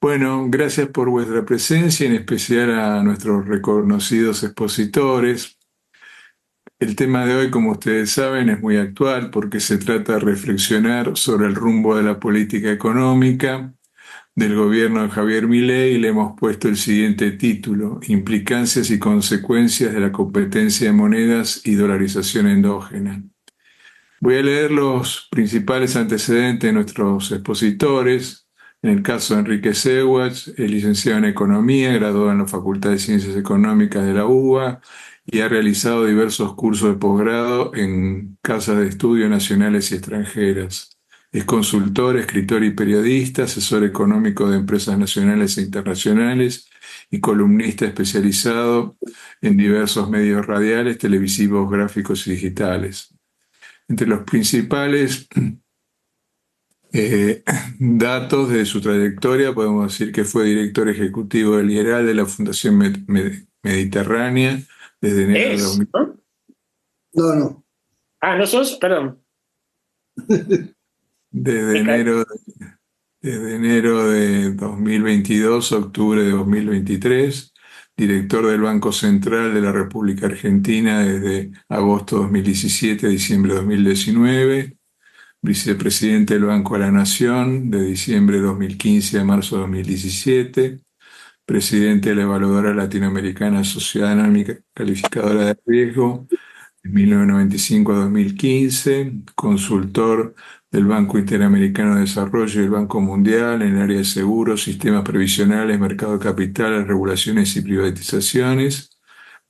Bueno, gracias por vuestra presencia, en especial a nuestros reconocidos expositores. El tema de hoy, como ustedes saben, es muy actual porque se trata de reflexionar sobre el rumbo de la política económica del gobierno de Javier Milei y le hemos puesto el siguiente título: Implicancias y consecuencias de la competencia de monedas y dolarización endógena. Voy a leer los principales antecedentes de nuestros expositores. En el caso de Enrique Sewatch, es licenciado en Economía, graduado en la Facultad de Ciencias Económicas de la UBA y ha realizado diversos cursos de posgrado en casas de estudio nacionales y extranjeras. Es consultor, escritor y periodista, asesor económico de empresas nacionales e internacionales y columnista especializado en diversos medios radiales, televisivos, gráficos y digitales. Entre los principales eh, datos de su trayectoria, podemos decir que fue director ejecutivo del IERAL de la Fundación Mediterránea desde enero de Es, 2000, ¿no? No, no. Ah, ¿no sos? Perdón. desde Me ca- enero, desde enero de 2022 a octubre de 2023, director del Banco Central de la República Argentina desde agosto de 2017 a diciembre de 2019. Vicepresidente del Banco de la Nación de diciembre de 2015 a marzo de 2017, presidente de la Evaluadora Latinoamericana Sociedad Anónima Calificadora de Riesgo de 1995 a 2015, consultor del Banco Interamericano de Desarrollo y el Banco Mundial en el área de seguros, sistemas previsionales, mercado de capitales, regulaciones y privatizaciones,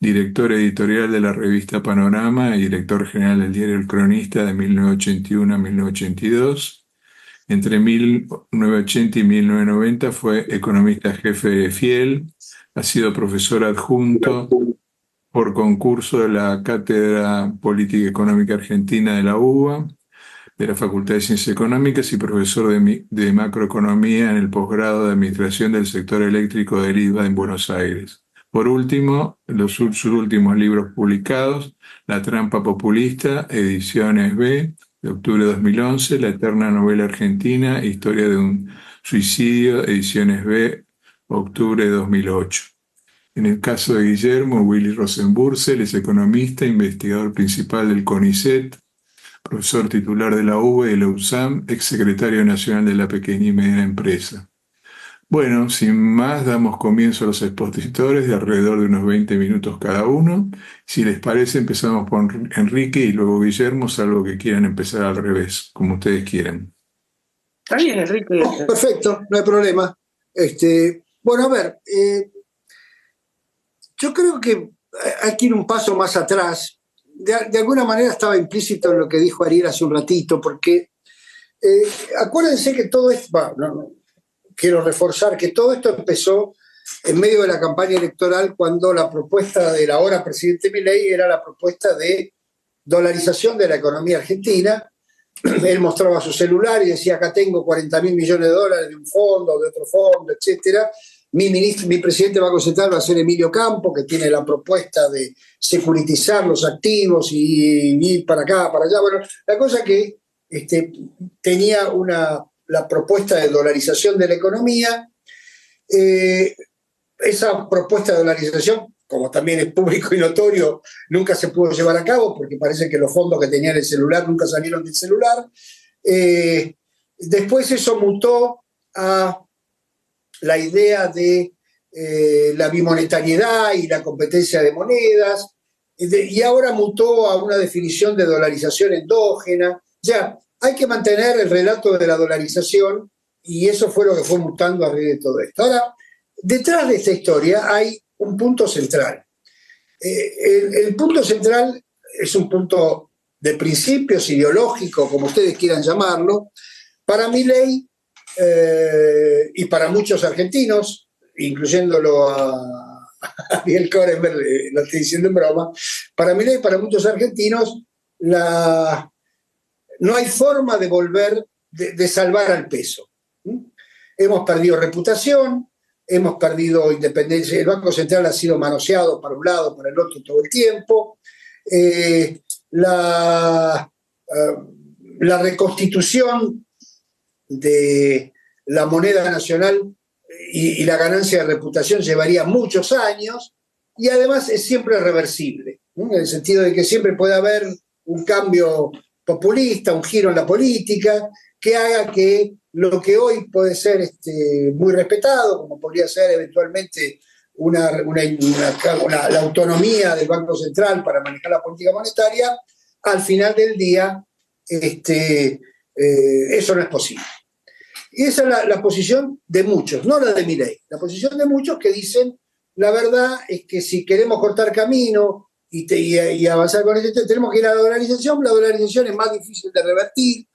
director editorial de la revista Panorama y director general del diario El Cronista de 1981 a 1982. Entre 1980 y 1990 fue economista jefe de Fiel, ha sido profesor adjunto por concurso de la Cátedra Política Económica Argentina de la UBA, de la Facultad de Ciencias Económicas y profesor de macroeconomía en el posgrado de Administración del Sector Eléctrico del IDBA en Buenos Aires. Por último, sus últimos libros publicados: La trampa populista, ediciones B, de octubre de 2011, La eterna novela argentina, historia de un suicidio, ediciones B, octubre de 2008. En el caso de Guillermo, Willy Rosenburzel es economista, investigador principal del CONICET, profesor titular de la UBA y de la UPSAM, exsecretario nacional de la pequeña y mediana empresa. Bueno, sin más, damos comienzo a los expositores de alrededor de unos 20 minutos cada uno. Si les parece, empezamos por Enrique y luego Guillermo, salvo que quieran empezar al revés, como ustedes quieran. Está bien, Enrique. Perfecto, no hay problema. Bueno, a ver, yo creo que hay que ir un paso más atrás. De alguna manera estaba implícito en lo que dijo Ariel hace un ratito, porque acuérdense que todo esto, no, quiero reforzar que todo esto empezó en medio de la campaña electoral, cuando la propuesta del ahora presidente Milei era la propuesta de dolarización de la economía argentina. Él mostraba su celular y decía: acá tengo 40.000 millones de dólares de un fondo, de otro fondo, etcétera. Mi presidente del Banco Central va a ser Emilio Campo, que tiene la propuesta de securitizar los activos y ir para acá, para allá. Bueno, la cosa que tenía la propuesta de dolarización de la economía. Esa propuesta de dolarización, como también es público y notorio, nunca se pudo llevar a cabo porque parece que los fondos que tenía en el celular nunca salieron del celular. Después eso mutó a la idea de la bimonetariedad y la competencia de monedas, y ahora mutó a una definición de dolarización endógena. Ya, hay que mantener el relato de la dolarización, y eso fue lo que fue mutando a raíz de todo esto. Ahora, detrás de esta historia hay un punto central. El punto central es un punto de principios, ideológico, como ustedes quieran llamarlo. Para Milei y para muchos argentinos, incluyéndolo a Ariel Korenberg, lo estoy diciendo en broma, para Milei y para muchos argentinos, no hay forma de volver, de salvar al peso. Hemos perdido reputación, hemos perdido independencia, el Banco Central ha sido manoseado para un lado, para el otro todo el tiempo. La reconstitución de la moneda nacional y la ganancia de reputación llevaría muchos años, y además es siempre reversible, ¿no? En el sentido de que siempre puede haber un cambio populista, un giro en la política, que haga que lo que hoy puede ser muy respetado, como podría ser eventualmente la autonomía del Banco Central para manejar la política monetaria, al final del día eso no es posible. Y esa es la posición de muchos, no la de Milei, la posición de muchos que dicen, la verdad es que si queremos cortar camino y avanzar con esto, tenemos que ir a la dolarización es más difícil de revertir,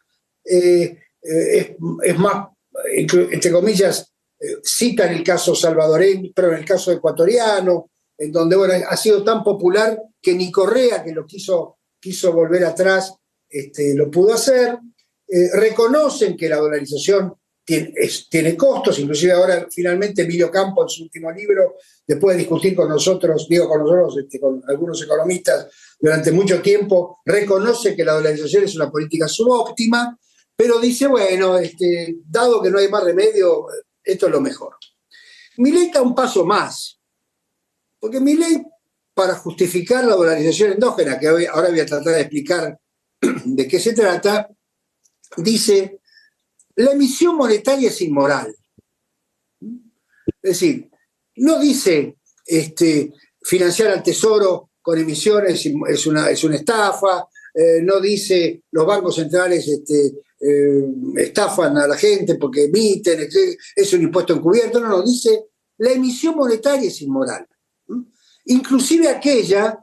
es más, entre comillas, citan el caso salvadoreño, pero en el caso ecuatoriano, en donde bueno, ha sido tan popular que ni Correa, que lo quiso volver atrás, lo pudo hacer. Reconocen que la dolarización tiene costos, inclusive ahora finalmente Emilio Campo en su último libro, después de discutir con nosotros, con algunos economistas durante mucho tiempo, reconoce que la dolarización es una política subóptima, pero dice, bueno, dado que no hay más remedio, esto es lo mejor. Milei da un paso más, porque Milei, para justificar la dolarización endógena, que ahora voy a tratar de explicar de qué se trata, dice, la emisión monetaria es inmoral. Es decir, no dice financiar al Tesoro con emisiones es una estafa, no dice los bancos centrales estafan a la gente porque emiten, es un impuesto encubierto, no, dice la emisión monetaria es inmoral. Inclusive aquella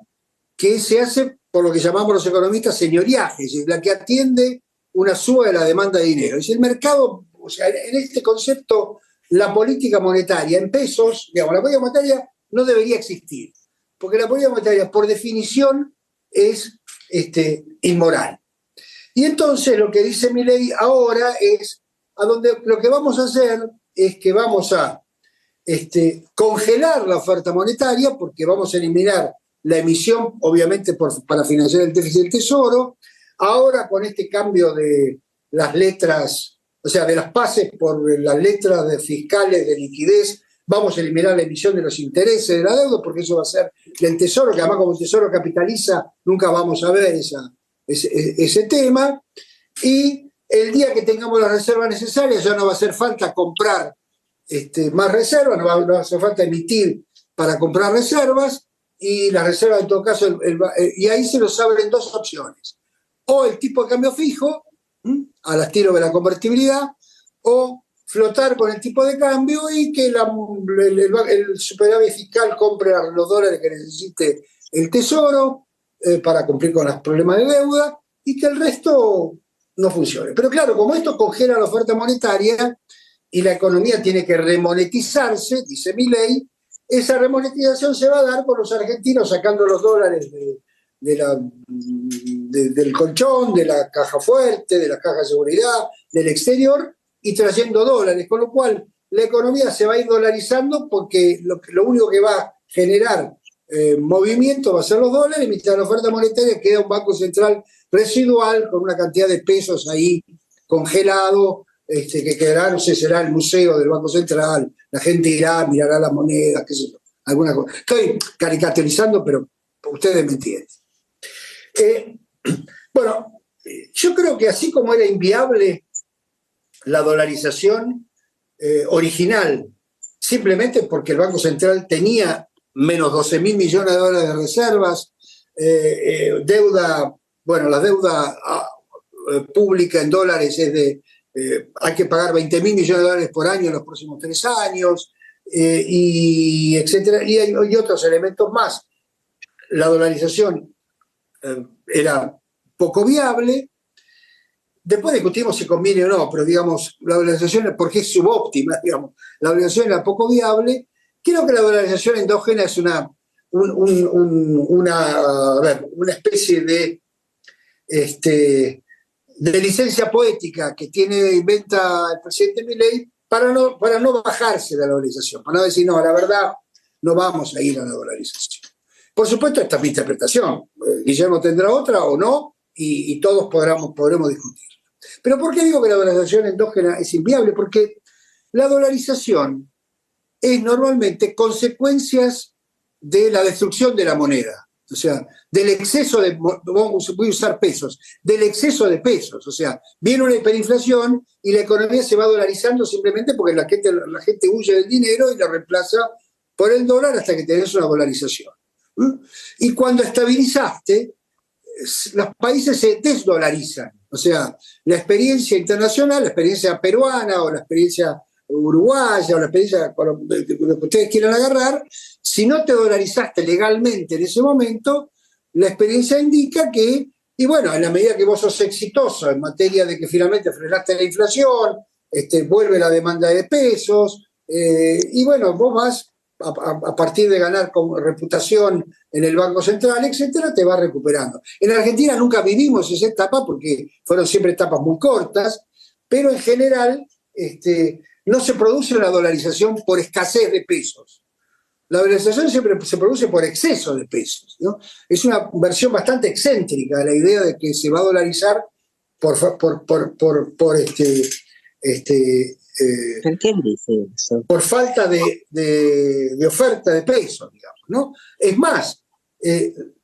que se hace por lo que llamamos los economistas señoriaje, es decir, la que atiende una suba de la demanda de dinero. Es decir, el mercado, o sea, en este concepto, la política monetaria en pesos, digamos, la política monetaria no debería existir, porque la política monetaria, por definición, es inmoral. Y entonces lo que dice Milei ahora es, lo que vamos a hacer es que vamos a congelar la oferta monetaria, porque vamos a eliminar la emisión, obviamente, para financiar el déficit del Tesoro. Ahora, con este cambio de las letras, o sea, de las pases por las letras de fiscales de liquidez, vamos a eliminar la emisión de los intereses de la deuda, porque eso va a ser del Tesoro, que además como el Tesoro capitaliza, nunca vamos a ver ese tema. Y el día que tengamos las reservas necesarias, ya no va a hacer falta comprar más reservas, no va a hacer falta emitir para comprar reservas, y las reservas en todo caso, y ahí se nos abren dos opciones: o el tipo de cambio fijo, al estilo de la convertibilidad, o flotar con el tipo de cambio y que el superávit fiscal compre los dólares que necesite el Tesoro para cumplir con los problemas de deuda, y que el resto no funcione. Pero claro, como esto congela la oferta monetaria y la economía tiene que remonetizarse, dice Milei, esa remonetización se va a dar por los argentinos sacando los dólares del colchón, de la caja fuerte, de la caja de seguridad, del exterior, y trayendo dólares, con lo cual la economía se va a ir dolarizando, porque lo único que va a generar movimiento va a ser los dólares, mientras la oferta monetaria queda un banco central residual con una cantidad de pesos ahí congelado, que quedará, no sé, será el museo del Banco Central, la gente irá, mirará las monedas, qué sé yo, alguna cosa. Estoy caricaturizando, pero ustedes me entienden. Bueno, yo creo que así como era inviable la dolarización original, simplemente porque el Banco Central tenía menos 12.000 millones de dólares de reservas, deuda, bueno, la deuda pública en dólares es hay que pagar 20.000 millones de dólares por año en los próximos 3 años, y etcétera, y otros elementos más. La dolarización era poco viable. Después discutimos si conviene o no, pero digamos, la dolarización, porque es subóptima, digamos, la dolarización era poco viable. Creo que la dolarización endógena es una especie de licencia poética que inventa el presidente Milei para no bajarse de la dolarización, para no decir, no, la verdad, no vamos a ir a la dolarización. Por supuesto, esta es mi interpretación. Guillermo tendrá otra o no, y todos podremos discutir. Pero ¿por qué digo que la dolarización endógena es inviable? Porque la dolarización es normalmente consecuencias de la destrucción de la moneda, o sea, del exceso de, voy a usar pesos, del exceso de pesos, o sea, viene una hiperinflación y la economía se va dolarizando simplemente porque la gente huye del dinero y la reemplaza por el dólar hasta que tenés una dolarización. Y cuando estabilizaste, los países se desdolarizan, o sea, la experiencia internacional, la experiencia peruana o la experiencia uruguaya o la experiencia lo que ustedes quieran agarrar, si no te dolarizaste legalmente en ese momento, la experiencia indica que, y bueno, en la medida que vos sos exitoso en materia de que finalmente frenaste la inflación, vuelve la demanda de pesos, y bueno, vos vas a partir de ganar con reputación en el Banco Central, etcétera, te va recuperando. En Argentina nunca vivimos esa etapa porque fueron siempre etapas muy cortas, pero en general no se produce una dolarización por escasez de pesos. La dolarización siempre se produce por exceso de pesos, ¿no? Es una versión bastante excéntrica de la idea de que se va a dolarizar por ¿Por qué dice eso? por falta de oferta de pesos, digamos, ¿no? Es más,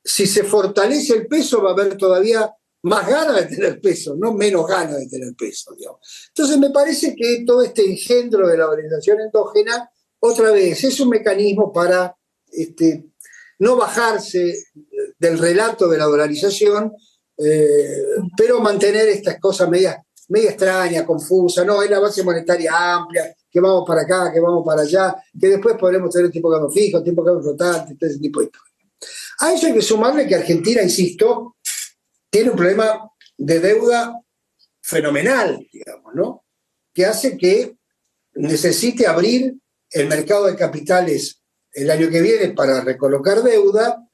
si se fortalece el peso va a haber todavía más ganas de tener peso, no menos ganas de tener peso, digamos. Entonces me parece que todo este engendro de la dolarización endógena, otra vez, es un mecanismo para no bajarse del relato de la dolarización, pero mantener estas cosas media extraña, confusa, no, es la base monetaria amplia, que vamos para acá, que vamos para allá, que después podremos tener tipo de cambio fijo, tipo de cambio flotante, todo ese tipo de cosas. A eso hay que sumarle que Argentina, insisto, tiene un problema de deuda fenomenal, digamos, ¿no? Que hace que necesite abrir el mercado de capitales el año que viene para recolocar deuda,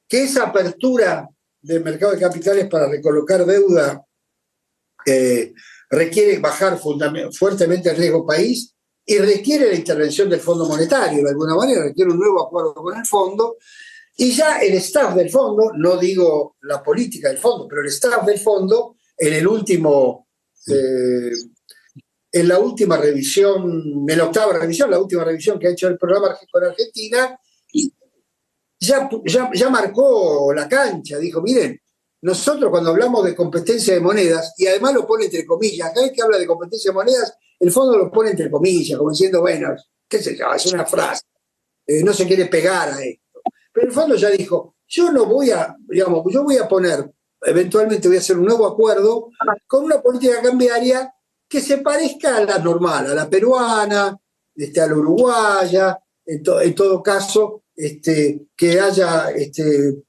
que esa apertura del mercado de capitales para recolocar deuda requiere bajar fuertemente el riesgo país y requiere la intervención del Fondo Monetario, de alguna manera, requiere un nuevo acuerdo con el fondo, y ya el staff del fondo, no digo la política del fondo, pero el staff del fondo, en la última revisión, en la octava revisión, la última revisión que ha hecho el programa con Argentina, ya marcó la cancha, dijo, miren, nosotros cuando hablamos de competencia de monedas, y además lo pone entre comillas, cada vez que habla de competencia de monedas, el fondo lo pone entre comillas, como diciendo, bueno, qué sé yo, es una frase, no se quiere pegar a esto. Pero el fondo ya dijo, yo no voy a, digamos, yo voy a poner, eventualmente voy a hacer un nuevo acuerdo con una política cambiaria que se parezca a la normal, a la peruana, a la uruguaya, en todo caso, que haya... que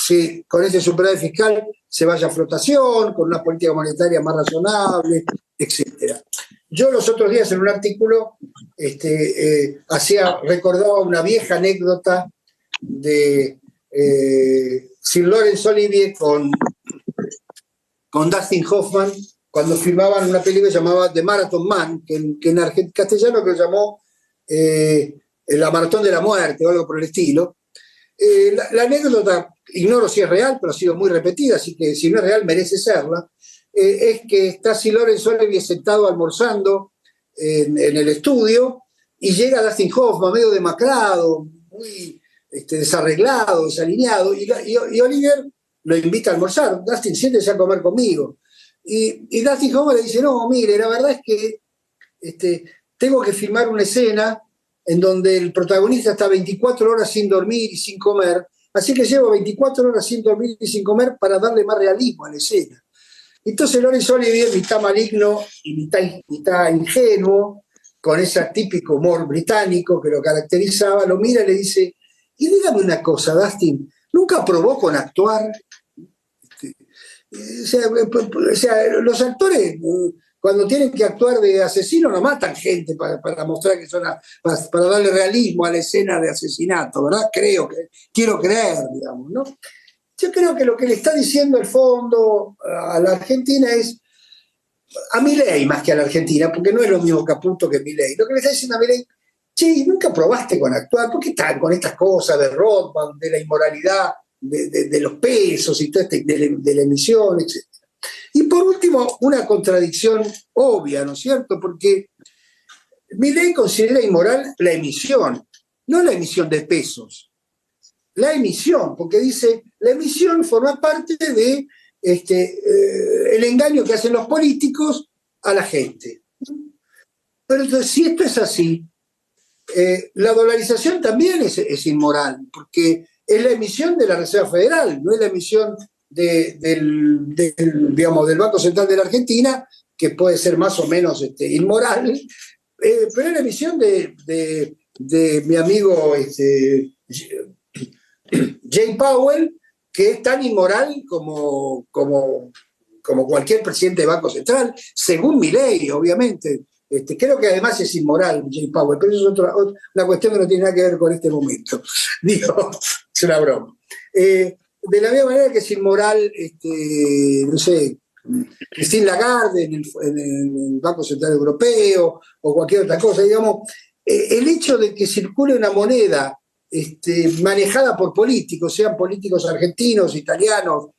si con ese superávit fiscal se vaya a flotación, con una política monetaria más razonable, etc. Yo los otros días en un artículo recordaba una vieja anécdota de Sir Laurence Olivier con Dustin Hoffman cuando filmaban una película llamada The Marathon Man, que en castellano que lo llamó La Maratón de la Muerte o algo por el estilo. La anécdota, ignoro si es real, pero ha sido muy repetida, así que si no es real merece serla, es que está Sir Laurence Olivier sentado almorzando en el estudio y llega Dustin Hoffman medio demacrado, muy desarreglado, desalineado, y Olivier lo invita a almorzar. Dustin, siéntese a comer conmigo. Y Dustin Hoffman le dice, no, mire, la verdad es que tengo que filmar una escena en donde el protagonista está 24 horas sin dormir y sin comer, así que llevo 24 horas sin dormir y sin comer para darle más realismo a la escena. Entonces Laurence Olivier, mitad maligno y mitad ingenuo, con ese típico humor británico que lo caracterizaba, lo mira y le dice, y dígame una cosa, Dustin, ¿nunca probó con actuar? O sea, los actores... cuando tienen que actuar de asesino no matan gente para mostrar que son para darle realismo a la escena de asesinato, ¿verdad? Quiero creer, digamos, ¿no? Yo creo que lo que le está diciendo el fondo a la Argentina es, a Milei más que a la Argentina, porque no es lo mismo Caputo que Milei, lo que le está diciendo a Milei, che, nunca probaste con actuar, ¿por qué están con estas cosas de Rothbard, de la inmoralidad, de los pesos y todo de la emisión, etc.? Y por último, una contradicción obvia, ¿no es cierto? Porque Milei considera inmoral la emisión, no la emisión de pesos, la emisión, porque dice, la emisión forma parte de el engaño que hacen los políticos a la gente. Pero entonces, si esto es así, la dolarización también es inmoral, porque es la emisión de la Reserva Federal, no es la emisión del Banco Central de la Argentina, que puede ser más o menos inmoral, pero es la emisión de mi amigo Jay Powell, que es tan inmoral como cualquier presidente de Banco Central, según Milei, obviamente. Creo que además es inmoral Jay Powell, pero eso es una cuestión que no tiene nada que ver con este momento. Digo, es una broma. De la misma manera que es inmoral, no sé, Christine Lagarde en el Banco Central Europeo o cualquier otra cosa, digamos, el hecho de que circule una moneda manejada por políticos, sean políticos argentinos, italianos,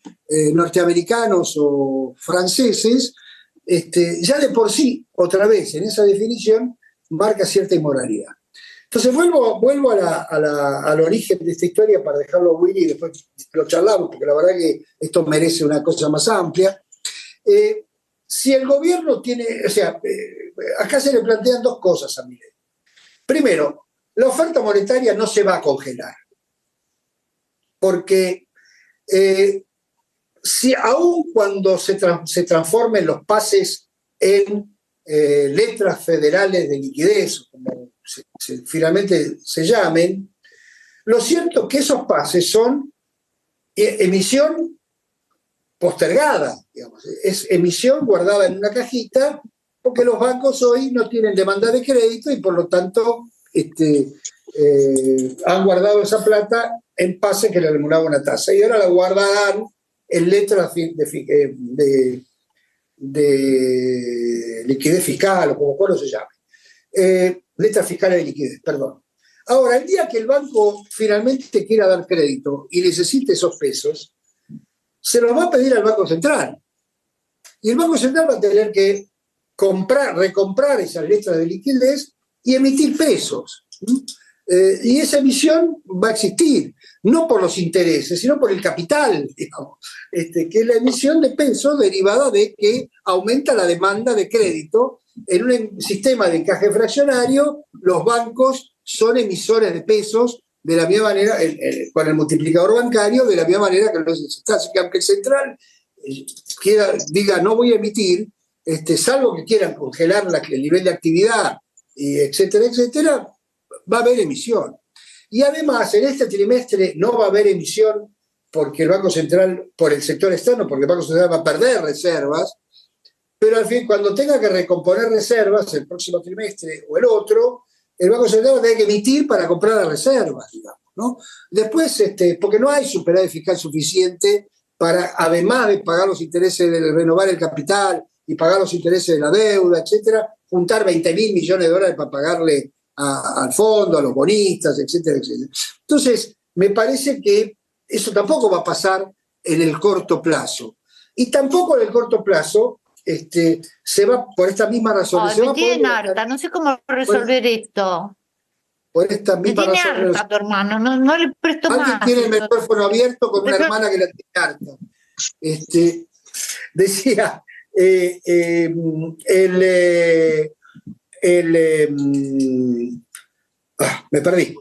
norteamericanos o franceses, ya de por sí, otra vez, en esa definición, marca cierta inmoralidad. Entonces vuelvo al origen de esta historia para dejarlo a Willy y después lo charlamos, porque la verdad que esto merece una cosa más amplia. Si el gobierno tiene, acá se le plantean dos cosas a Milei. Primero, la oferta monetaria no se va a congelar, porque si aun cuando se transformen los pases en letras federales de liquidez, como finalmente se llamen, lo cierto es que esos pases son emisión postergada, digamos, es emisión guardada en una cajita, porque los bancos hoy no tienen demanda de crédito y por lo tanto han guardado esa plata en pases que le remuneraban una tasa y ahora la guardarán en letras de liquidez fiscal, o como se llame. Letras fiscales de liquidez, perdón. Ahora, el día que el banco finalmente quiera dar crédito y necesite esos pesos, se los va a pedir al Banco Central. Y el Banco Central va a tener que recomprar esas letras de liquidez y emitir pesos. Y esa emisión va a existir, no por los intereses, sino por el capital, digamos, que es la emisión de pesos derivada de que aumenta la demanda de crédito. En un sistema de encaje fraccionario, los bancos son emisores de pesos de la misma manera, con el multiplicador bancario, de la misma manera que los estados, que aunque el central diga no voy a emitir, salvo que quieran congelar el nivel de actividad, etcétera, etcétera, va a haber emisión. Y además, en este trimestre no va a haber emisión porque el Banco Central, por el sector externo, porque el Banco Central va a perder reservas, pero al fin, cuando tenga que recomponer reservas el próximo trimestre o el otro, el Banco Central va a tener que emitir para comprar las reservas, digamos, ¿no? Después, porque no hay superávit fiscal suficiente para, además de pagar los intereses de renovar el capital y pagar los intereses de la deuda, etcétera, juntar 20.000 millones de dólares para pagarle al fondo, a los bonistas, etcétera, etcétera. Entonces, me parece que eso tampoco va a pasar en el corto plazo. Y tampoco en el corto plazo se va, por esta misma razón. Me tienen harta, no sé cómo resolver esto. Por esta misma me tiene razón. Harta, tu hermano, no le presto más. Alguien tiene el micrófono abierto con una hermana que la tiene harta. Decía, me perdí.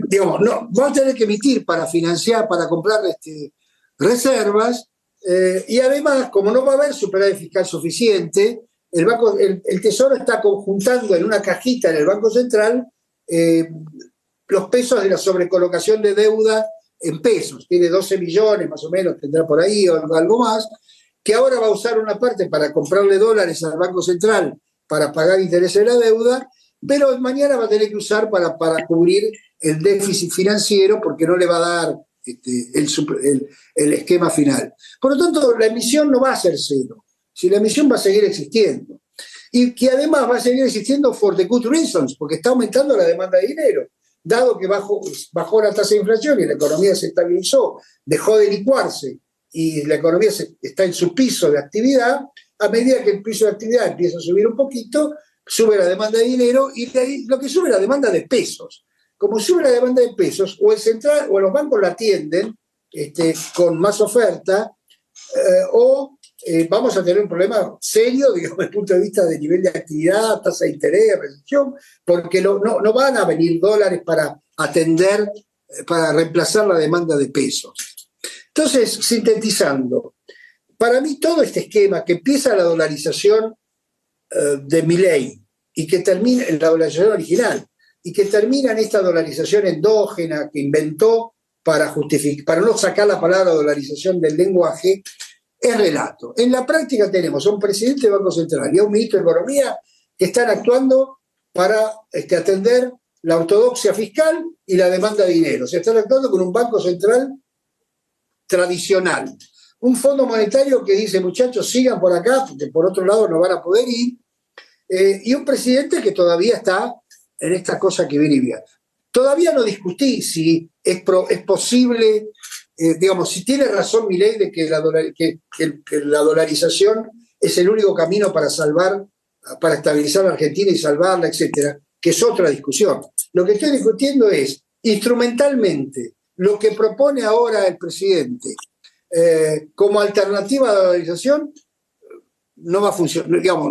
Digamos, no, vamos a tener que emitir para financiar, para comprar reservas, y además, como no va a haber superávit fiscal suficiente, el Tesoro está conjuntando en una cajita en el Banco Central los pesos de la sobrecolocación de deuda en pesos. Tiene 12 millones más o menos, tendrá por ahí o algo más, que ahora va a usar una parte para comprarle dólares al Banco Central para pagar intereses de la deuda, pero mañana va a tener que usar para cubrir el déficit financiero porque no le va a dar el esquema final. Por lo tanto, la emisión no va a ser cero, si la emisión va a seguir existiendo. Y que además va a seguir existiendo for the good reasons, porque está aumentando la demanda de dinero. Dado que bajó la tasa de inflación y la economía se estabilizó, dejó de licuarse y la economía está en su piso de actividad, a medida que el piso de actividad empieza a subir un poquito, sube la demanda de dinero y de ahí lo que sube la demanda de pesos. Como sube la demanda de pesos, o el central o los bancos la atienden con más oferta, vamos a tener un problema serio, digamos, desde el punto de vista de nivel de actividad, tasa de interés, recesión, porque no van a venir dólares para atender, para reemplazar la demanda de pesos. Entonces, sintetizando, para mí todo este esquema que empieza la dolarización de Milei y que termina en la dolarización original y que termina en esta dolarización endógena que inventó para no sacar la palabra dolarización del lenguaje, es relato. En la práctica tenemos a un presidente del Banco Central y a un ministro de Economía que están actuando para atender la ortodoxia fiscal y la demanda de dinero. Se están actuando con un Banco Central tradicional. Un Fondo Monetario que dice, muchachos, sigan por acá, porque por otro lado no van a poder ir. Y un presidente que todavía está en esta cosa que viene y viene. Todavía no discutí si es posible, digamos, si tiene razón Milei de que la dolarización es el único camino para estabilizar a Argentina y salvarla, etcétera, que es otra discusión. Lo que estoy discutiendo es, instrumentalmente, lo que propone ahora el presidente como alternativa a la dolarización no va a funcionar, digamos,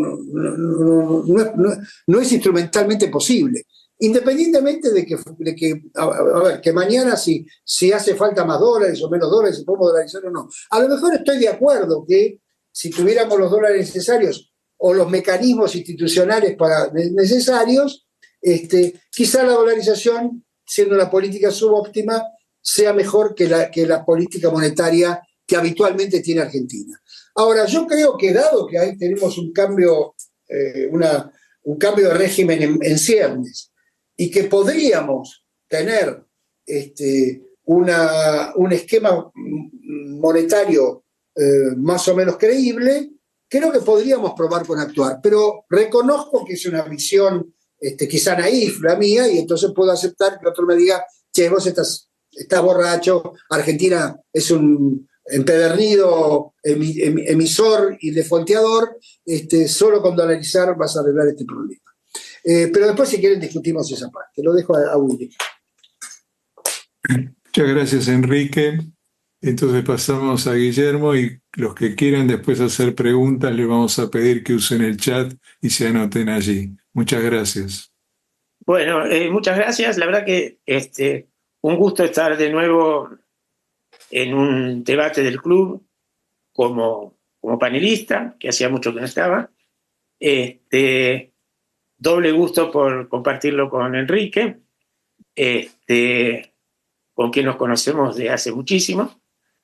no es instrumentalmente posible. Independientemente de que mañana si hace falta más dólares o menos dólares, si podemos dolarizar o no. A lo mejor estoy de acuerdo que si tuviéramos los dólares necesarios o los mecanismos institucionales necesarios, quizá la dolarización, siendo una política subóptima, sea mejor que la política monetaria que habitualmente tiene Argentina. Ahora, yo creo que dado que ahí tenemos un cambio de régimen en ciernes, y que podríamos tener un esquema monetario más o menos creíble, creo que podríamos probar con actuar. Pero reconozco que es una visión quizá naif la mía, y entonces puedo aceptar que otro me diga, che, vos estás borracho, Argentina es un empedernido emisor y defolteador, solo con dolarizar vas a arreglar este problema. Pero después, si quieren, discutimos esa parte. Lo dejo a Willy. Muchas gracias, Enrique. Entonces pasamos a Guillermo, y los que quieran después hacer preguntas les vamos a pedir que usen el chat y se anoten allí. Muchas gracias. Bueno, muchas gracias. La verdad que un gusto estar de nuevo en un debate del club como panelista, que hacía mucho que no estaba. Doble gusto por compartirlo con Enrique, con quien nos conocemos de hace muchísimo,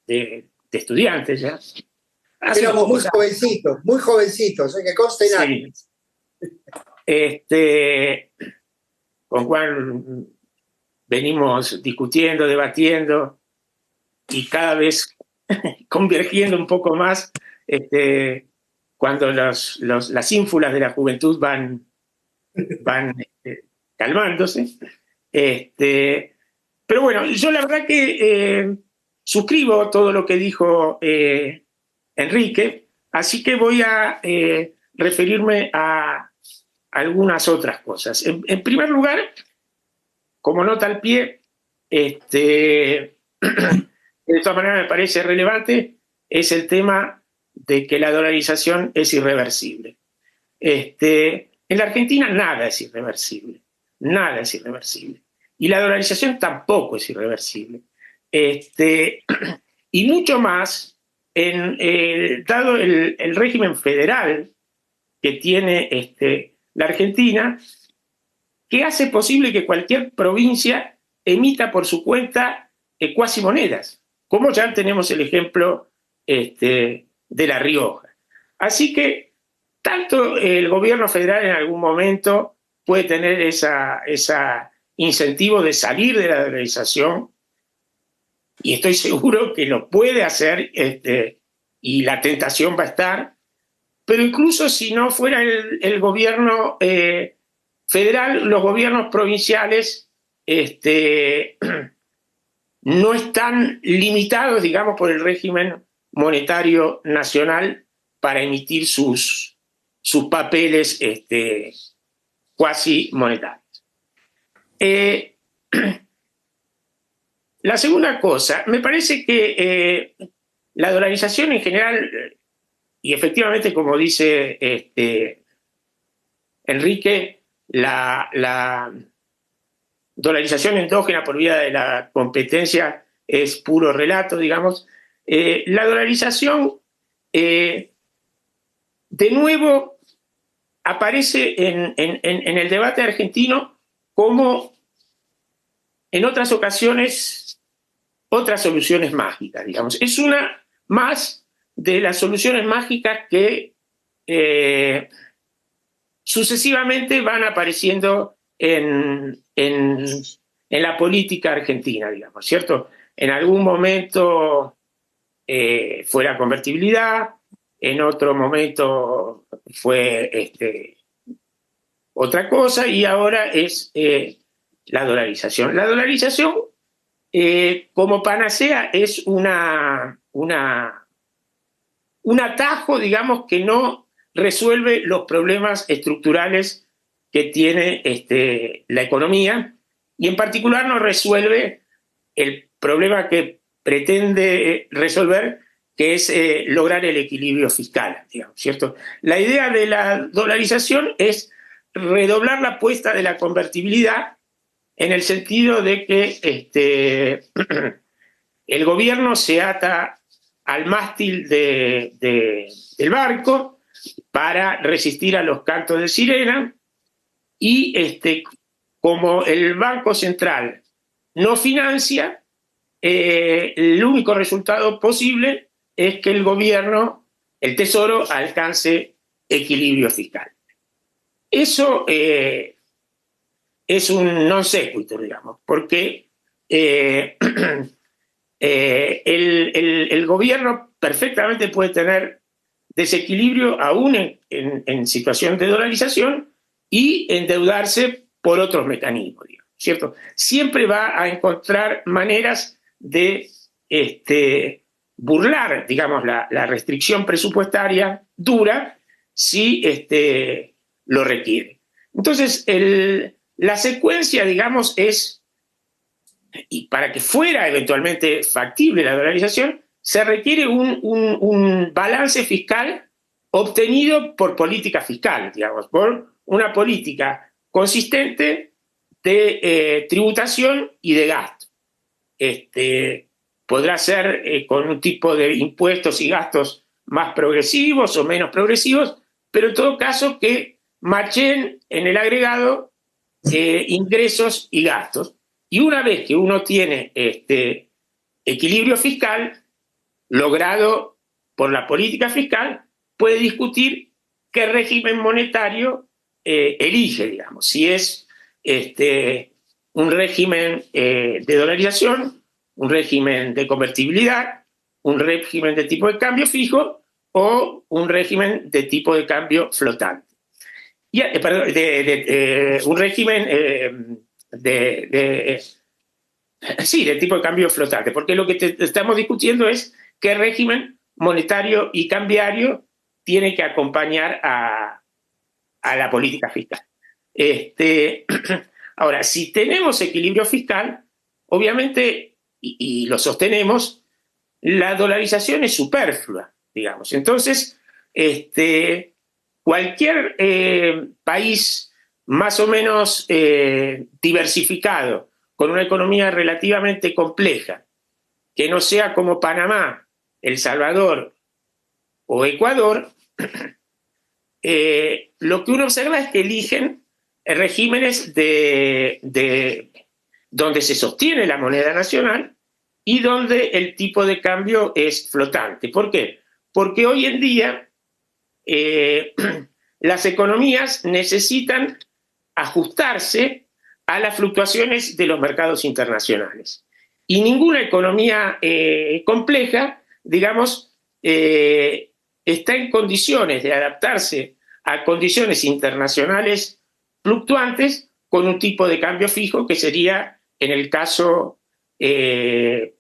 de estudiantes ya. Éramos muy jovencitos, que conste nadie. Con Juan venimos discutiendo, debatiendo y cada vez convergiendo un poco más cuando las ínfulas de la juventud van calmándose. Pero bueno, yo la verdad que suscribo todo lo que dijo Enrique, así que voy a referirme a algunas otras cosas. En primer lugar, como nota al pie, de todas maneras me parece relevante, es el tema de que la dolarización es irreversible. En la Argentina nada es irreversible, nada es irreversible. Y la dolarización tampoco es irreversible. Y mucho más, dado el régimen federal que tiene la Argentina, que hace posible que cualquier provincia emita por su cuenta cuasimonedas, como ya tenemos el ejemplo de La Rioja. Así que tanto el gobierno federal en algún momento puede tener esa incentivo de salir de la dolarización, y estoy seguro que lo puede hacer, y la tentación va a estar, pero incluso si no fuera el gobierno federal, los gobiernos provinciales no están limitados, digamos, por el régimen monetario nacional para emitir sus papeles cuasi monetarias. La segunda cosa, me parece que la dolarización en general, y efectivamente, como dice Enrique, la dolarización endógena por vía de la competencia es puro relato, digamos. La dolarización, de nuevo, aparece en el debate argentino como en otras ocasiones otras soluciones mágicas, digamos. Es una más de las soluciones mágicas que sucesivamente van apareciendo en la política argentina, digamos, ¿cierto? En algún momento fue la convertibilidad, en otro momento fue otra cosa, y ahora es la dolarización. La dolarización, como panacea, es un atajo, digamos, que no resuelve los problemas estructurales que tiene la economía, y en particular no resuelve el problema que pretende resolver, que es lograr el equilibrio fiscal, digamos, ¿cierto? La idea de la dolarización es redoblar la apuesta de la convertibilidad, en el sentido de que el gobierno se ata al mástil del barco para resistir a los cantos de sirena, y como el Banco Central no financia, el único resultado posible es que el gobierno, el Tesoro, alcance equilibrio fiscal. Eso es un non sequitur, digamos, porque el gobierno perfectamente puede tener desequilibrio aún en situación de dolarización y endeudarse por otros mecanismos, digamos, ¿cierto? Siempre va a encontrar maneras de burlar, digamos, la restricción presupuestaria dura, si lo requiere. Entonces, la secuencia, digamos, es, y para que fuera eventualmente factible la dolarización, se requiere un balance fiscal obtenido por política fiscal, digamos, por una política consistente de tributación y de gasto. Podrá ser con un tipo de impuestos y gastos más progresivos o menos progresivos, pero en todo caso que matchen en el agregado ingresos y gastos. Y una vez que uno tiene equilibrio fiscal logrado por la política fiscal, puede discutir qué régimen monetario elige, digamos. Si es un régimen de dolarización, un régimen de convertibilidad, un régimen de tipo de cambio fijo o un régimen de tipo de cambio flotante. Perdón, un régimen de tipo de cambio flotante, porque lo que estamos discutiendo es qué régimen monetario y cambiario tiene que acompañar a la política fiscal. Ahora, si tenemos equilibrio fiscal, obviamente, y lo sostenemos, la dolarización es superflua, digamos. Entonces, cualquier país más o menos diversificado, con una economía relativamente compleja, que no sea como Panamá, El Salvador o Ecuador, lo que uno observa es que eligen regímenes donde se sostiene la moneda nacional y donde el tipo de cambio es flotante. ¿Por qué? Porque hoy en día las economías necesitan ajustarse a las fluctuaciones de los mercados internacionales. Y ninguna economía compleja, digamos, está en condiciones de adaptarse a condiciones internacionales fluctuantes con un tipo de cambio fijo, que sería, en el caso, que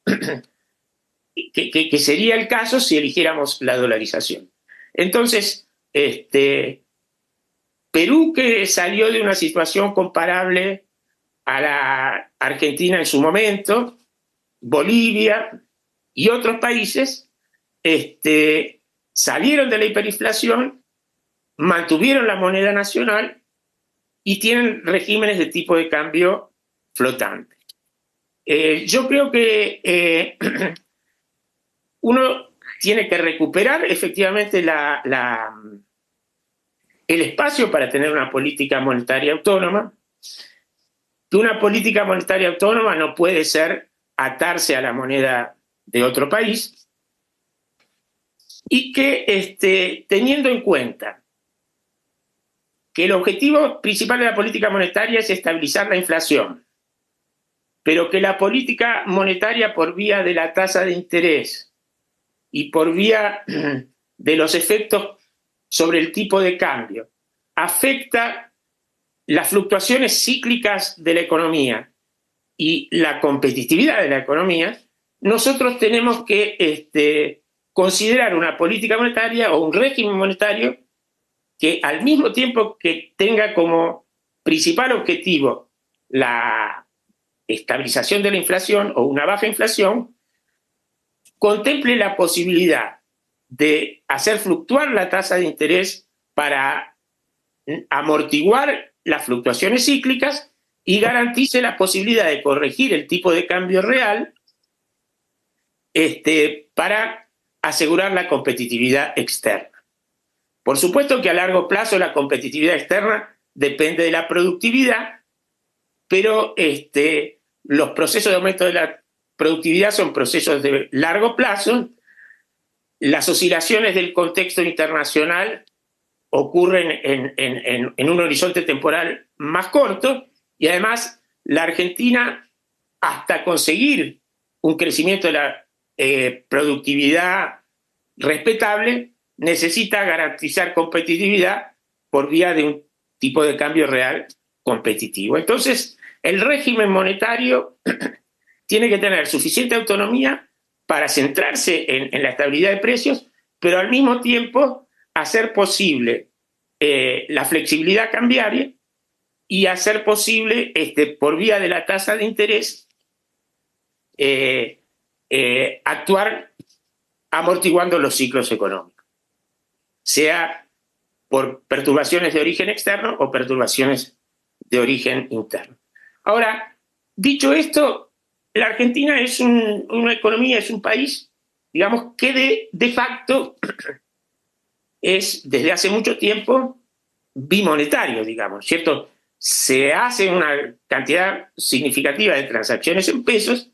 sería el caso si eligiéramos la dolarización. Entonces, Perú, que salió de una situación comparable a la Argentina en su momento, Bolivia y otros países, salieron de la hiperinflación, mantuvieron la moneda nacional y tienen regímenes de tipo de cambio flotante. Yo creo que uno tiene que recuperar efectivamente el espacio para tener una política monetaria autónoma, que una política monetaria autónoma no puede ser atarse a la moneda de otro país, y que teniendo en cuenta que el objetivo principal de la política monetaria es estabilizar la inflación, pero que la política monetaria por vía de la tasa de interés y por vía de los efectos sobre el tipo de cambio afecta las fluctuaciones cíclicas de la economía y la competitividad de la economía, nosotros tenemos que considerar una política monetaria o un régimen monetario que al mismo tiempo que tenga como principal objetivo la estabilización de la inflación o una baja inflación, contemple la posibilidad de hacer fluctuar la tasa de interés para amortiguar las fluctuaciones cíclicas y garantice la posibilidad de corregir el tipo de cambio real para asegurar la competitividad externa. Por supuesto que a largo plazo la competitividad externa depende de la productividad, pero los procesos de aumento de la productividad son procesos de largo plazo. Las oscilaciones del contexto internacional ocurren en un horizonte temporal más corto, y además la Argentina, hasta conseguir un crecimiento de la productividad respetable, necesita garantizar competitividad por vía de un tipo de cambio real competitivo. Entonces, el régimen monetario tiene que tener suficiente autonomía para centrarse en la estabilidad de precios, pero al mismo tiempo hacer posible la flexibilidad cambiaria y hacer posible, por vía de la tasa de interés, actuar amortiguando los ciclos económicos, sea por perturbaciones de origen externo o perturbaciones de origen interno. Ahora, dicho esto, la Argentina es una economía, es un país, digamos, que de facto es desde hace mucho tiempo bimonetario, digamos, ¿cierto? Se hace una cantidad significativa de transacciones en pesos,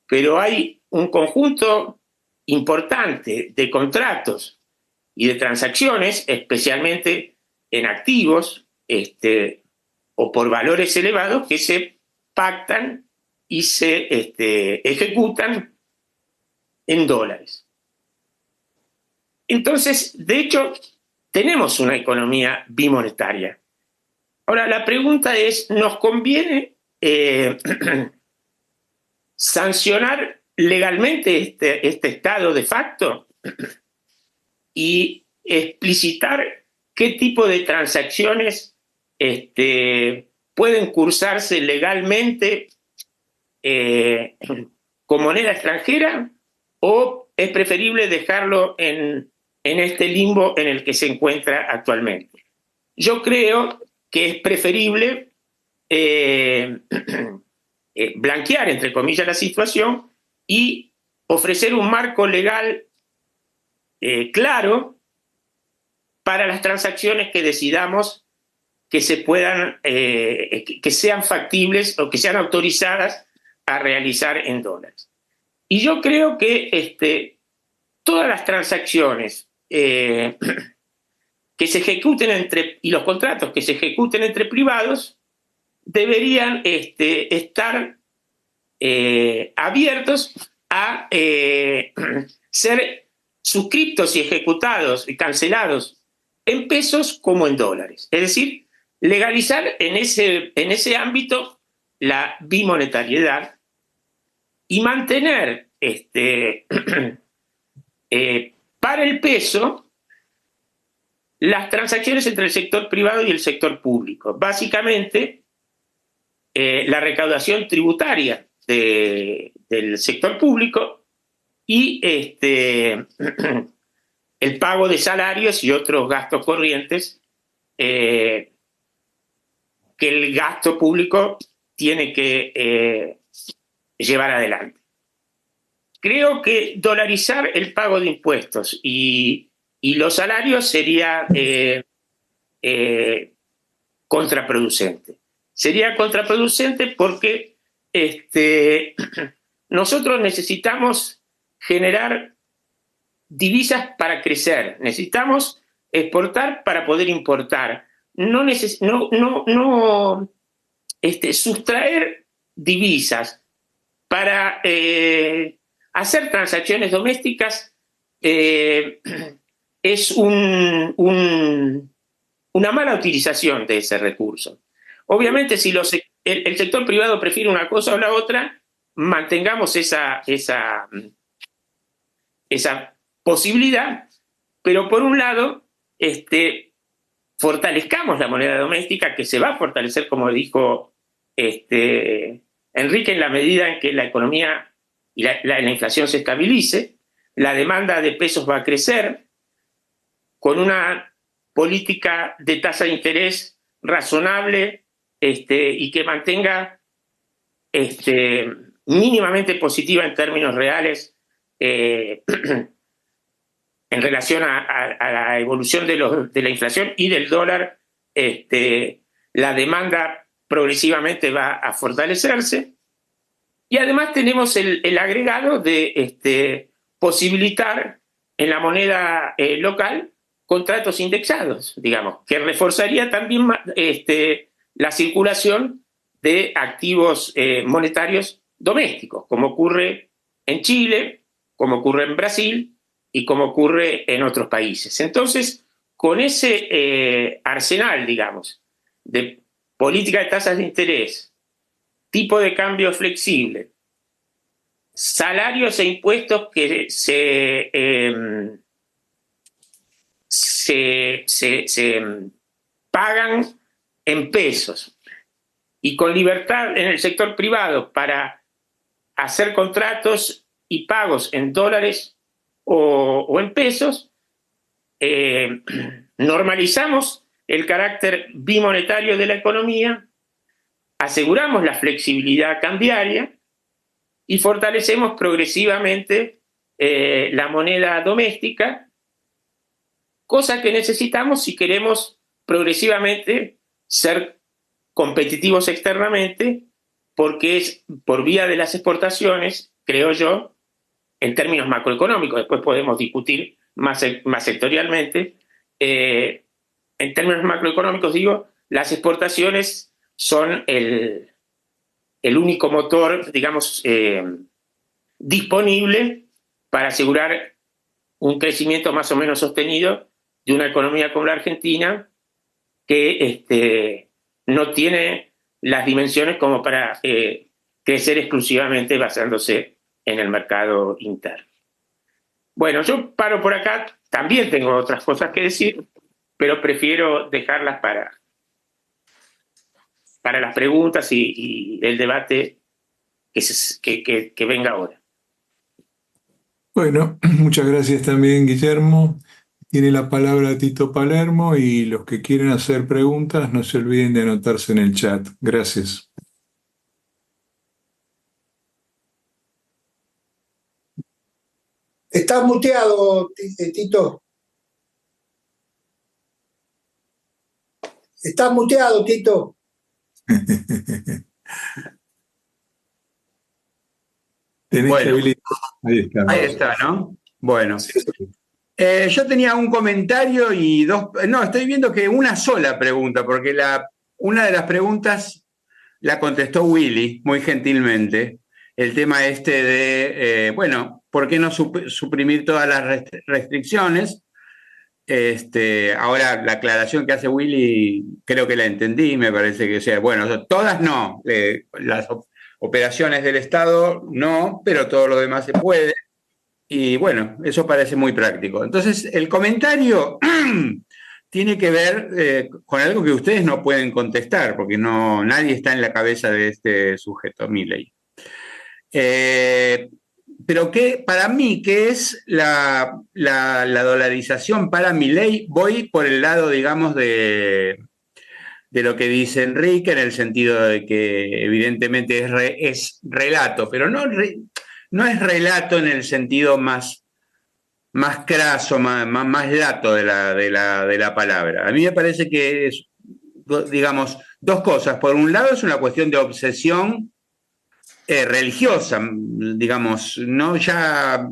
pero hay un conjunto importante de contratos y de transacciones, especialmente en activos o por valores elevados, que se pactan y se ejecutan en dólares. Entonces, de hecho, tenemos una economía bimonetaria. Ahora, la pregunta es, ¿nos conviene sancionar legalmente este estado de facto y explicitar qué tipo de transacciones pueden cursarse legalmente con moneda extranjera, o es preferible dejarlo en este limbo en el que se encuentra actualmente? Yo creo que es preferible blanquear, entre comillas, la situación y ofrecer un marco legal claro para las transacciones que decidamos que se puedan, que sean factibles o que sean autorizadas a realizar en dólares. Y yo creo que todas las transacciones que se ejecuten y los contratos que se ejecuten entre privados deberían estar abiertos a ser suscriptos y ejecutados y cancelados en pesos como en dólares. Es decir, legalizar en ese ámbito la bimonetariedad y mantener para el peso las transacciones entre el sector privado y el sector público. Básicamente, la recaudación tributaria del sector público y el pago de salarios y otros gastos corrientes que el gasto público tiene que llevar adelante. Creo que dolarizar el pago de impuestos y los salarios sería contraproducente. Sería contraproducente porque nosotros necesitamos generar divisas para crecer, necesitamos exportar para poder importar, sustraer divisas para hacer transacciones domésticas es una mala utilización de ese recurso. Obviamente, si el sector privado prefiere una cosa o la otra, mantengamos esa posibilidad, pero por un lado, fortalezcamos la moneda doméstica, que se va a fortalecer, como dijo Enrique, en la medida en que la economía y la inflación se estabilice, la demanda de pesos va a crecer, con una política de tasa de interés razonable y que mantenga mínimamente positiva en términos reales en relación a la evolución de la inflación y del dólar, la demanda progresivamente va a fortalecerse. Y además tenemos el agregado de posibilitar en la moneda local contratos indexados, digamos, que reforzaría también la circulación de activos monetarios domésticos, como ocurre en Chile, como ocurre en Brasil y como ocurre en otros países. Entonces, con ese arsenal, digamos, de política de tasas de interés, tipo de cambio flexible, salarios e impuestos que se pagan en pesos y con libertad en el sector privado para hacer contratos y pagos en dólares o en pesos, normalizamos el carácter bimonetario de la economía, aseguramos la flexibilidad cambiaria y fortalecemos progresivamente la moneda doméstica, cosa que necesitamos si queremos progresivamente ser competitivos externamente, porque es por vía de las exportaciones, creo yo, en términos macroeconómicos, después podemos discutir más sectorialmente, en términos macroeconómicos digo, las exportaciones son el único motor, digamos, disponible para asegurar un crecimiento más o menos sostenido de una economía como la Argentina, que no tiene las dimensiones como para crecer exclusivamente basándose en el mercado interno. Bueno, yo paro por acá, también tengo otras cosas que decir, pero prefiero dejarlas para las preguntas y el debate que venga ahora. Bueno, muchas gracias también, Guillermo. Tiene la palabra Tito Palermo y los que quieren hacer preguntas no se olviden de anotarse en el chat. Gracias. Estás muteado, Tito. Estás muteado, Tito. Bueno, Ahí ahí está, ¿no? Bueno. Yo tenía un comentario y dos. No, estoy viendo que una sola pregunta, porque una de las preguntas la contestó Willy muy gentilmente. El tema de, bueno, ¿por qué no suprimir todas las restricciones? Ahora la aclaración que hace Willy creo que la entendí, me parece que sea, bueno, todas no, las operaciones del Estado no, pero todo lo demás se puede. Y bueno, eso parece muy práctico. Entonces, el comentario tiene que ver con algo que ustedes no pueden contestar, porque nadie está en la cabeza de este sujeto, Milei. Pero para mí, ¿qué es la dolarización para Milei? Voy por el lado, digamos, de lo que dice Enrique, en el sentido de que evidentemente es relato, pero no es relato en el sentido más craso, más lato de la palabra. A mí me parece que es, digamos, dos cosas. Por un lado, es una cuestión de obsesión religiosa, digamos, no ya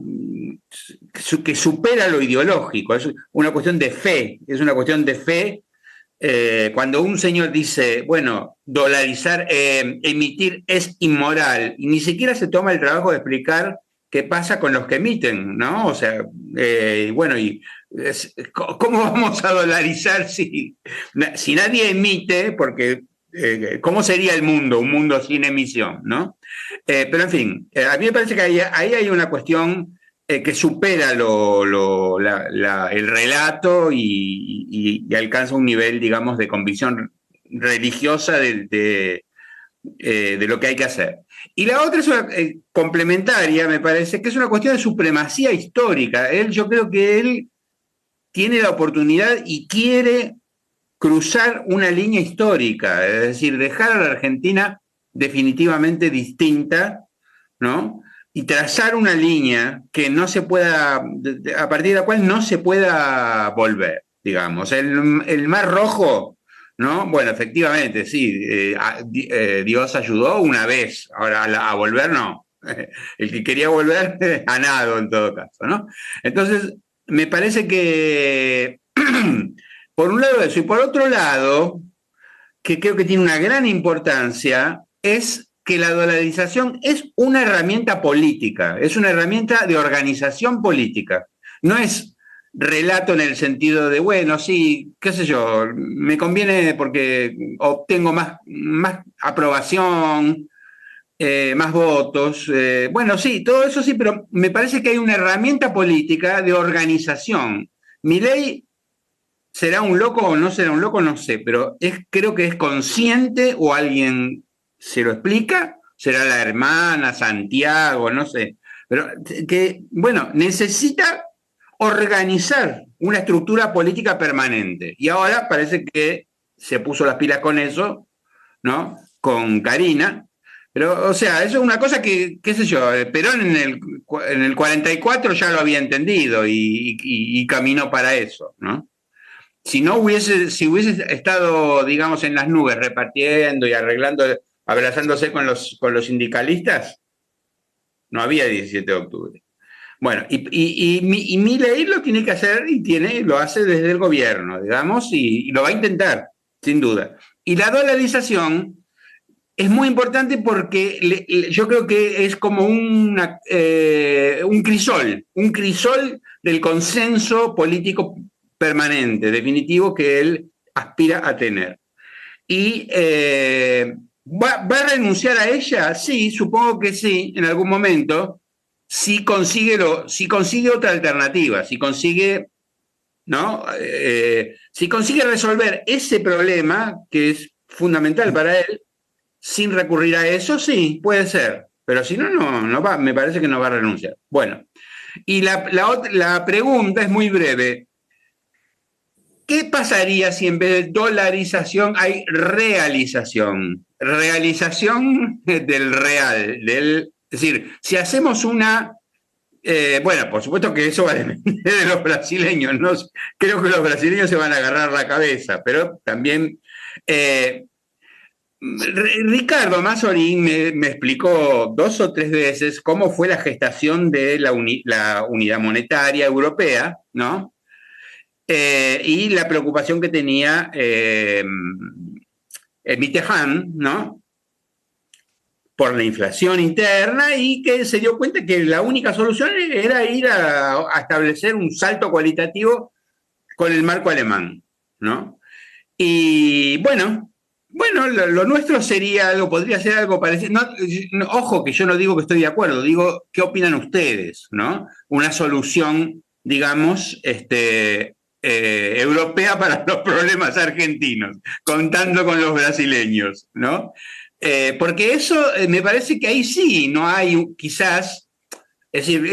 que supera lo ideológico, es una cuestión de fe, cuando un señor dice, bueno, dolarizar, emitir es inmoral, y ni siquiera se toma el trabajo de explicar qué pasa con los que emiten, ¿no? O sea, bueno, ¿cómo vamos a dolarizar si nadie emite? Porque, ¿cómo sería el mundo? Un mundo sin emisión, ¿no? Pero en fin, a mí me parece que ahí hay una cuestión que supera el relato y alcanza un nivel, digamos, de convicción religiosa de lo que hay que hacer. Y la otra es una complementaria, me parece, que es una cuestión de supremacía histórica. Yo creo que él tiene la oportunidad y quiere cruzar una línea histórica, es decir, dejar a la Argentina definitivamente distinta, ¿no? Y trazar una línea que no se pueda, a partir de la cual no se pueda volver, digamos. El Mar Rojo, ¿no? Bueno, efectivamente, sí, Dios ayudó una vez, ahora a volver no. El que quería volver, a nado en todo caso, ¿no? Entonces, me parece que, por un lado eso, y por otro lado, que creo que tiene una gran importancia, es que la dolarización es una herramienta política, es una herramienta de organización política. No es relato en el sentido de, bueno, sí, qué sé yo, me conviene porque obtengo más aprobación, más votos. Bueno, sí, todo eso sí, pero me parece que hay una herramienta política de organización. Milei será un loco o no será un loco, no sé, pero creo que es consciente o alguien se lo explica, será la hermana, Santiago, no sé, pero que, bueno, necesita organizar una estructura política permanente. Y ahora parece que se puso las pilas con eso, ¿no? Con Karina. Pero, o sea, eso es una cosa que, qué sé yo, Perón en el 44 ya lo había entendido y caminó para eso, ¿no? Si hubiese estado, digamos, en las nubes repartiendo y arreglando, abrazándose con los sindicalistas, no había 17 de octubre. Bueno, y Milei lo tiene que hacer lo hace desde el gobierno, digamos, y lo va a intentar, sin duda. Y la dolarización es muy importante porque yo creo que es como un crisol del consenso político permanente, definitivo, que él aspira a tener. Y ¿va a renunciar a ella? Sí, supongo que sí, en algún momento, si consigue otra alternativa, si consigue, ¿no? Si consigue resolver ese problema, que es fundamental para él, sin recurrir a eso, sí, puede ser. Pero si no, no va, me parece que no va a renunciar. Bueno, y la pregunta es muy breve. ¿Qué pasaría si en vez de dolarización hay realización? Realización del real, es decir, si hacemos bueno, por supuesto que eso va a depender de los brasileños, ¿no? Creo que los brasileños se van a agarrar la cabeza, pero también Ricardo Mazzorin me explicó 2 o 3 veces cómo fue la gestación de la unidad monetaria europea, ¿no? Y la preocupación que tenía Mitterrand, ¿no? Por la inflación interna, y que se dio cuenta que la única solución era ir a establecer un salto cualitativo con el marco alemán, ¿no? Y bueno, lo nuestro podría ser algo parecido. Ojo, que yo no digo que estoy de acuerdo, digo, ¿qué opinan ustedes, no? Una solución, digamos, europea para los problemas argentinos, contando con los brasileños, ¿no? Porque eso me parece que ahí sí no hay quizás, es decir,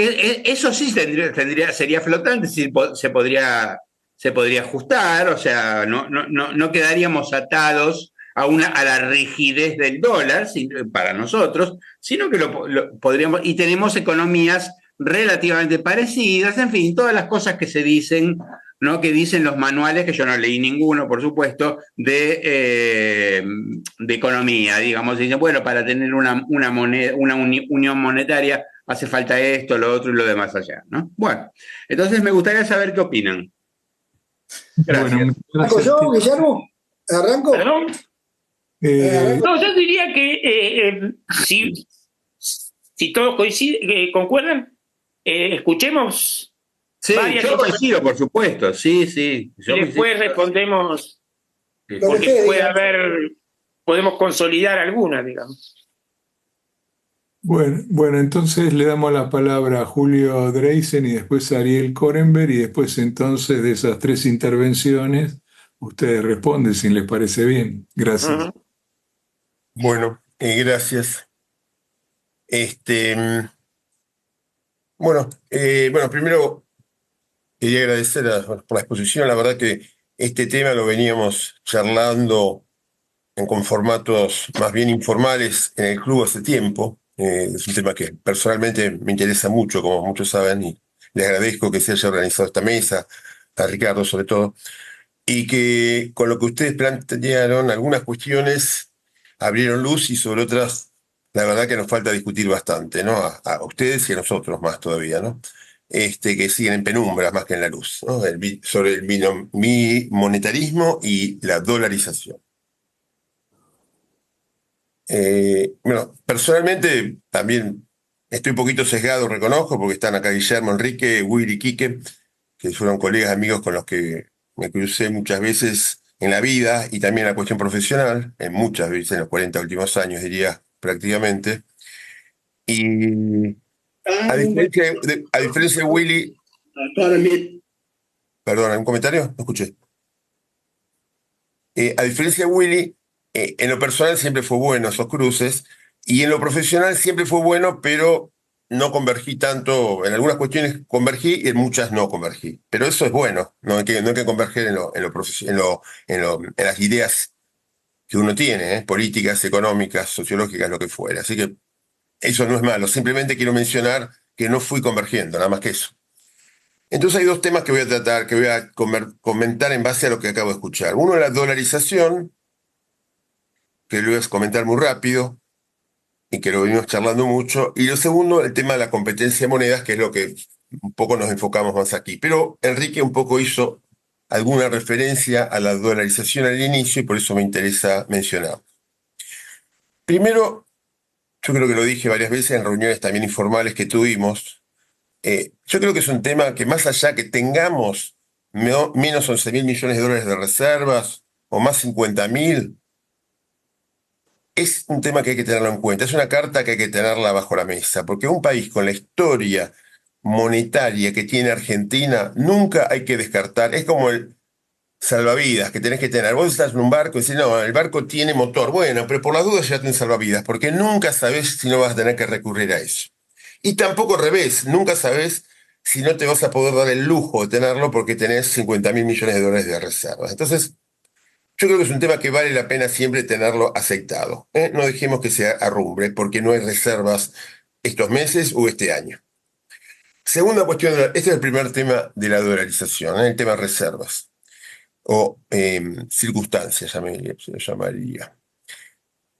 eso sí sería flotante, es decir, se podría ajustar, o sea, no quedaríamos atados a la rigidez del dólar para nosotros, sino que lo podríamos, y tenemos economías relativamente parecidas, en fin, todas las cosas que se dicen, ¿no? Que dicen los manuales, que yo no leí ninguno, por supuesto, de economía, digamos, dicen, bueno, para tener una unión monetaria hace falta esto, lo otro y lo demás allá, ¿no? Bueno, entonces me gustaría saber qué opinan. Gracias. Bueno, ¿Arranco yo, Guillermo? ¿Arranco? ¿Perdón? eh, No, yo diría que si todos concuerdan, escuchemos Sí, varias yo coincido, por supuesto, sí. y después respondemos, Lo que porque ustedes puede digan. haber, podemos consolidar algunas, digamos. bueno, entonces le damos la palabra a Julio Dreisen y después a Ariel Korenberg y después entonces de esas tres intervenciones ustedes responden si les parece bien. Gracias. Ujú. Bueno, gracias. Bueno, primero quería agradecer por la exposición. La verdad que este tema lo veníamos charlando con formatos más bien informales en el club hace tiempo. Es un tema que personalmente me interesa mucho, como muchos saben, y les agradezco que se haya organizado esta mesa, a Ricardo sobre todo, y que con lo que ustedes plantearon, algunas cuestiones abrieron luz y sobre otras, la verdad que nos falta discutir bastante, ¿no? A ustedes y a nosotros más todavía, ¿no? Que siguen en penumbra más que en la luz, ¿no? Sobre el monetarismo y la dolarización. Bueno, personalmente también estoy un poquito sesgado, reconozco, porque están acá Guillermo, Enrique, Willy, Quique, que fueron colegas, amigos con los que me crucé muchas veces en la vida y también en la cuestión profesional, en muchas veces, en los 40 últimos años, diría, prácticamente. Y a diferencia de Willy... Perdón, ¿un comentario? No escuché. A diferencia de Willy, en lo personal siempre fue bueno esos cruces, y en lo profesional siempre fue bueno, pero no convergí tanto. En algunas cuestiones convergí y en muchas no convergí. Pero eso es bueno, no hay que converger en las ideas que uno tiene, políticas, económicas, sociológicas, lo que fuera. Así que eso no es malo, simplemente quiero mencionar que no fui convergiendo, nada más que eso. Entonces hay dos temas que voy a tratar, que voy a comentar en base a lo que acabo de escuchar. Uno es la dolarización, que lo voy a comentar muy rápido y que lo venimos charlando mucho. Y lo segundo, el tema de la competencia de monedas, que es lo que un poco nos enfocamos más aquí. Pero Enrique un poco hizo alguna referencia a la dolarización al inicio y por eso me interesa mencionar. Primero, yo creo que lo dije varias veces en reuniones también informales que tuvimos. Yo creo que es un tema que más allá que tengamos menos 11.000 millones de dólares de reservas o más 50.000, es un tema que hay que tenerlo en cuenta. Es una carta que hay que tenerla bajo la mesa, porque un país con la historia monetaria que tiene Argentina, nunca hay que descartar. Es como el salvavidas que tenés que tener. Vos estás en un barco y decís, no, el barco tiene motor. Bueno, pero por las dudas ya tenés salvavidas, porque nunca sabés si no vas a tener que recurrir a eso. Y tampoco al revés, nunca sabés si no te vas a poder dar el lujo de tenerlo porque tenés 50.000 millones de dólares de reservas. Entonces, yo creo que es un tema que vale la pena siempre tenerlo aceptado. No dejemos que se arrumbre porque no hay reservas estos meses o este año. Segunda cuestión, este es el primer tema de la dolarización, el tema reservas o circunstancias, se lo llamaría.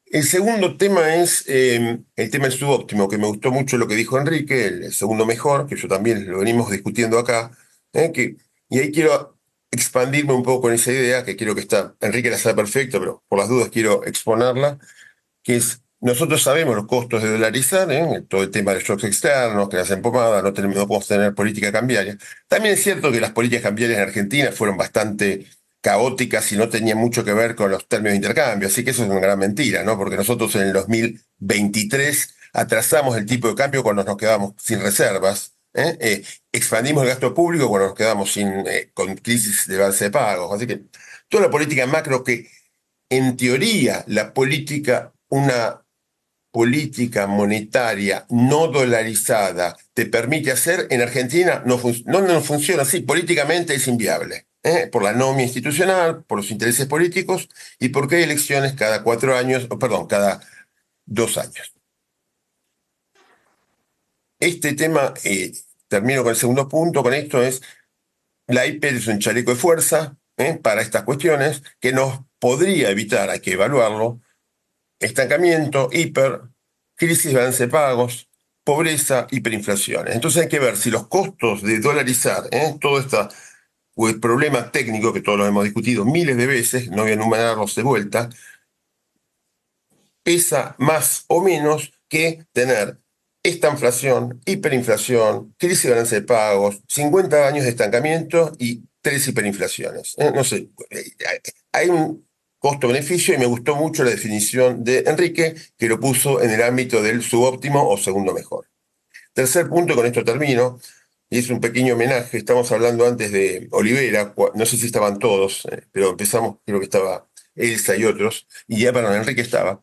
El segundo tema es el tema del subóptimo, que me gustó mucho lo que dijo Enrique, el segundo mejor, que yo también lo venimos discutiendo acá, y ahí quiero expandirme un poco en esa idea, que creo que Enrique la sabe perfecto, pero por las dudas quiero exponerla, que es, nosotros sabemos los costos de dolarizar, todo el tema de los shocks externos, que hacen pomada, no podemos tener política cambiaria. También es cierto que las políticas cambiarias en Argentina fueron bastante caóticas y no tenían mucho que ver con los términos de intercambio, así que eso es una gran mentira, ¿no? Porque nosotros en el 2023 atrasamos el tipo de cambio cuando nos quedamos sin reservas, Expandimos el gasto público cuando nos quedamos con crisis de base de pagos. Así que toda la política macro que, en teoría, una política monetaria no dolarizada te permite hacer, en Argentina no funciona así. Políticamente es inviable, por la anomia institucional, por los intereses políticos y porque hay elecciones cada 4 años, perdón, cada 2 años. Este tema, termino con el segundo punto, con esto es, la hiper es un chaleco de fuerza para estas cuestiones que nos podría evitar, hay que evaluarlo, estancamiento, crisis de balance de pagos, pobreza, hiperinflación. Entonces hay que ver si los costos de dolarizar todo este problema técnico que todos lo hemos discutido miles de veces, no voy a enumerarlos de vuelta, pesa más o menos que tener esta inflación, hiperinflación, crisis de balance de pagos, 50 años de estancamiento y 3 hiperinflaciones. No sé, hay un costo-beneficio y me gustó mucho la definición de Enrique, que lo puso en el ámbito del subóptimo o segundo mejor. Tercer punto, con esto termino, y es un pequeño homenaje. Estamos hablando antes de Olivera, no sé si estaban todos, pero empezamos, creo que estaba Elsa y otros, y ya, perdón, Enrique estaba.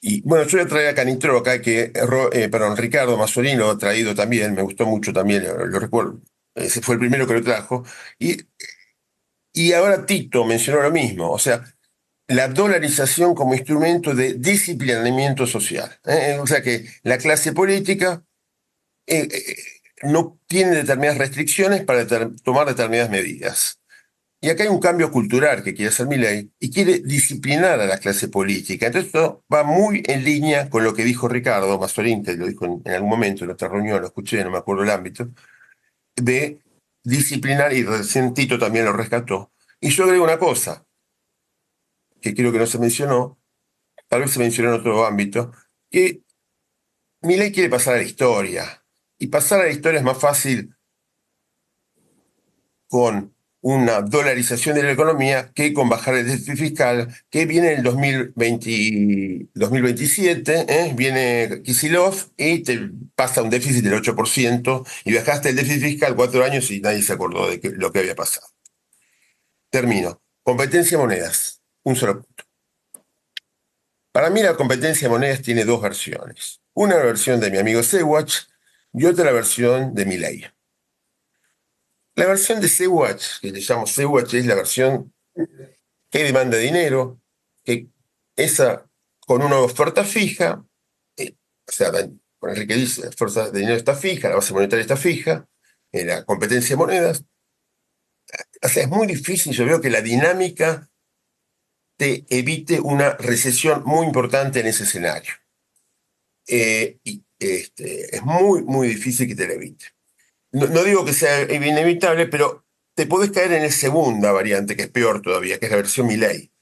Y bueno, yo voy a traer a Canitró acá, Ricardo Mazzorini lo ha traído también, me gustó mucho también, lo recuerdo, ese fue el primero que lo trajo. Y ahora Tito mencionó lo mismo, o sea, la dolarización como instrumento de disciplinamiento social. O sea que la clase política no tiene determinadas restricciones para tomar determinadas medidas. Y acá hay un cambio cultural que quiere hacer Milei y quiere disciplinar a la clase política. Entonces esto va muy en línea con lo que dijo Ricardo Mazzorini, que lo dijo en algún momento en otra reunión, lo escuché, no me acuerdo el ámbito, de disciplinar, y recién Tito también lo rescató. Y yo agrego una cosa, que creo que no se mencionó, tal vez se mencionó en otro ámbito, que Milei quiere pasar a la historia. Y pasar a la historia es más fácil con una dolarización de la economía que con bajar el déficit fiscal, que viene en el 2027, viene Kicillof y te pasa un déficit del 8% y bajaste el déficit fiscal 4 años y nadie se acordó de lo que había pasado. Termino. Competencia de monedas. Un solo punto. Para mí la competencia de monedas tiene 2 versiones. Una versión de mi amigo Sewach y otra versión de Milei. La versión de Sewach, que le llamo Sewach, es la versión que demanda dinero, que esa con una oferta fija, o sea, con Enrique dice, la oferta de dinero está fija, la base monetaria está fija, la competencia de monedas. O sea, es muy difícil, yo veo que la dinámica te evite una recesión muy importante en ese escenario. Es muy, muy difícil que te la evite. No digo que sea inevitable, pero te podés caer en la segunda variante, que es peor todavía, que es la versión Milei.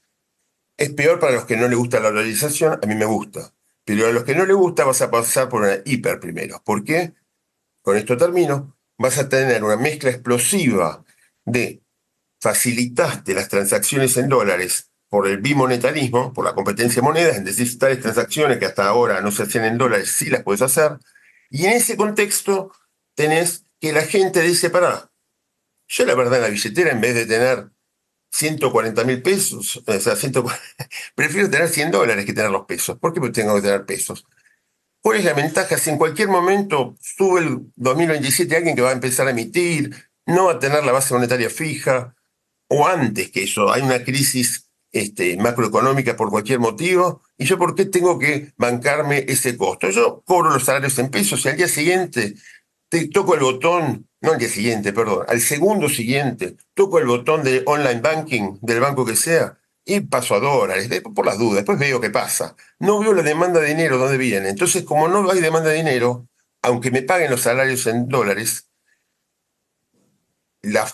Es peor para los que no les gusta la dolarización, a mí me gusta. Pero a los que no les gusta vas a pasar por una hiper primero. ¿Por qué? Con esto termino. Vas a tener una mezcla explosiva de facilitaste las transacciones en dólares por el bimonetarismo, por la competencia de monedas, es decir, tales transacciones que hasta ahora no se hacían en dólares, sí las puedes hacer. Y en ese contexto tenés que la gente dice, pará, yo la verdad en la billetera, en vez de tener 140.000 pesos, o sea, prefiero tener $100 que tener los pesos. ¿Por qué tengo que tener pesos? ¿Cuál es la ventaja? Si en cualquier momento sube el 2027 alguien que va a empezar a emitir, no va a tener la base monetaria fija, o antes que eso, hay una crisis macroeconómica por cualquier motivo, y yo ¿por qué tengo que bancarme ese costo? Yo cobro los salarios en pesos y al día siguiente te toco el botón, no al día siguiente, perdón, al segundo siguiente, toco el botón de online banking del banco que sea y paso a dólares, por las dudas, después veo qué pasa. No veo la demanda de dinero dónde viene. Entonces, como no hay demanda de dinero, aunque me paguen los salarios en dólares, la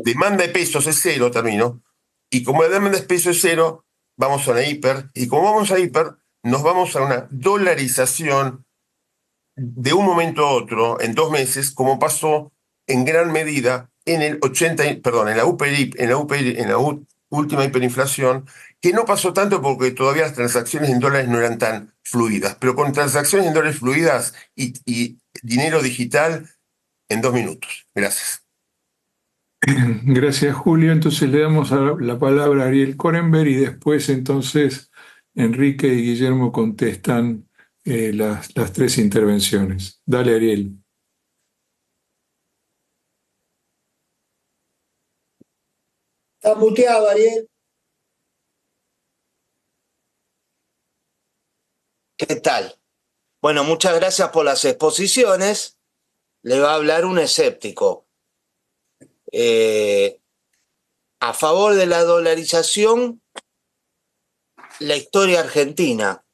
demanda de pesos es cero, termino, y como la demanda de pesos es cero, vamos a una hiper, y como vamos a hiper, nos vamos a una dolarización de un momento a otro, en 2 meses, como pasó en gran medida en el 80, perdón, en la última hiperinflación, que no pasó tanto porque todavía las transacciones en dólares no eran tan fluidas, pero con transacciones en dólares fluidas y dinero digital en 2 minutos. Gracias. Gracias, Julio. Entonces le damos la palabra a Ariel Korenberg y después entonces Enrique y Guillermo contestan las tres intervenciones. Dale, Ariel. Está muteado, Ariel. ¿Qué tal? Bueno, muchas gracias por las exposiciones. Le va a hablar un escéptico. A favor de la dolarización, la historia argentina.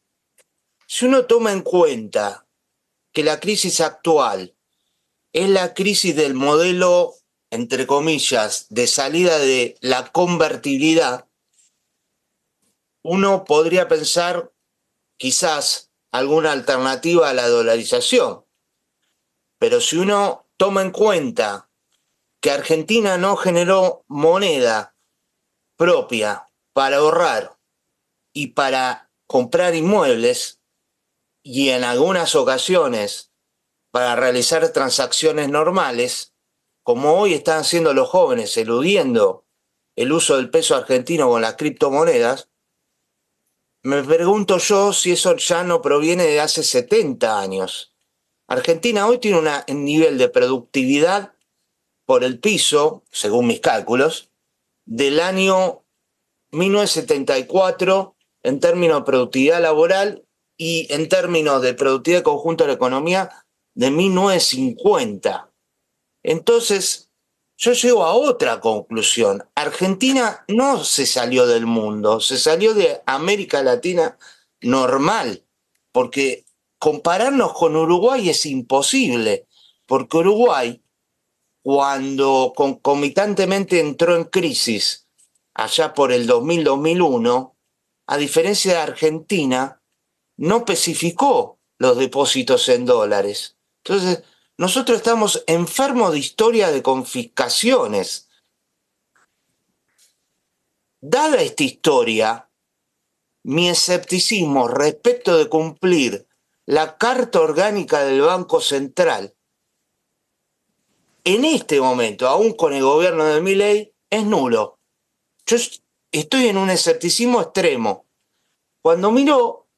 Si uno toma en cuenta que la crisis actual es la crisis del modelo, entre comillas, de salida de la convertibilidad, uno podría pensar quizás alguna alternativa a la dolarización. Pero si uno toma en cuenta que Argentina no generó moneda propia para ahorrar y para comprar inmuebles, y en algunas ocasiones para realizar transacciones normales, como hoy están haciendo los jóvenes, eludiendo el uso del peso argentino con las criptomonedas, me pregunto yo si eso ya no proviene de hace 70 años. Argentina hoy tiene un nivel de productividad por el piso, según mis cálculos, del año 1974 en términos de productividad laboral y en términos de productividad conjunta de la economía de 1950. Entonces, yo llego a otra conclusión. Argentina no se salió del mundo, se salió de América Latina normal, porque compararnos con Uruguay es imposible, porque Uruguay, cuando concomitantemente entró en crisis allá por el 2000-2001, a diferencia de Argentina, no especificó los depósitos en dólares. Entonces, nosotros estamos enfermos de historia de confiscaciones. Dada esta historia, mi escepticismo respecto de cumplir la Carta Orgánica del Banco Central, en este momento, aún con el gobierno de Milei, es nulo. Yo estoy en un escepticismo extremo. Cuando miro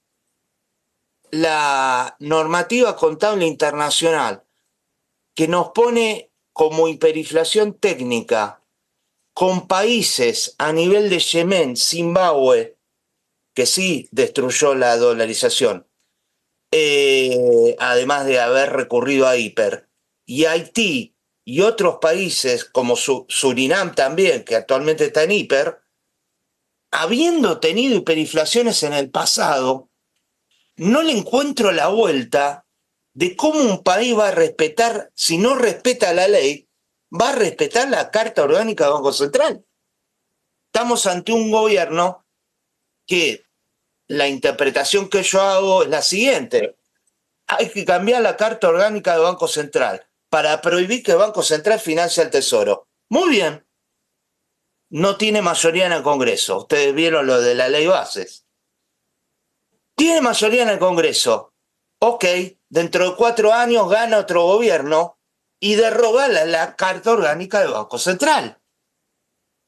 la normativa contable internacional que nos pone como hiperinflación técnica con países a nivel de Yemen, Zimbabue, que sí destruyó la dolarización, además de haber recurrido a hiper, y Haití y otros países como Surinam también, que actualmente está en hiper, habiendo tenido hiperinflaciones en el pasado, no le encuentro la vuelta de cómo un país va a respetar, si no respeta la ley, va a respetar la Carta Orgánica del Banco Central. Estamos ante un gobierno que la interpretación que yo hago es la siguiente. Hay que cambiar la Carta Orgánica del Banco Central para prohibir que el Banco Central financie al Tesoro. Muy bien. No tiene mayoría en el Congreso. Ustedes vieron lo de la ley bases. Tiene mayoría en el Congreso. Ok, dentro de 4 años gana otro gobierno y derroga la Carta Orgánica del Banco Central.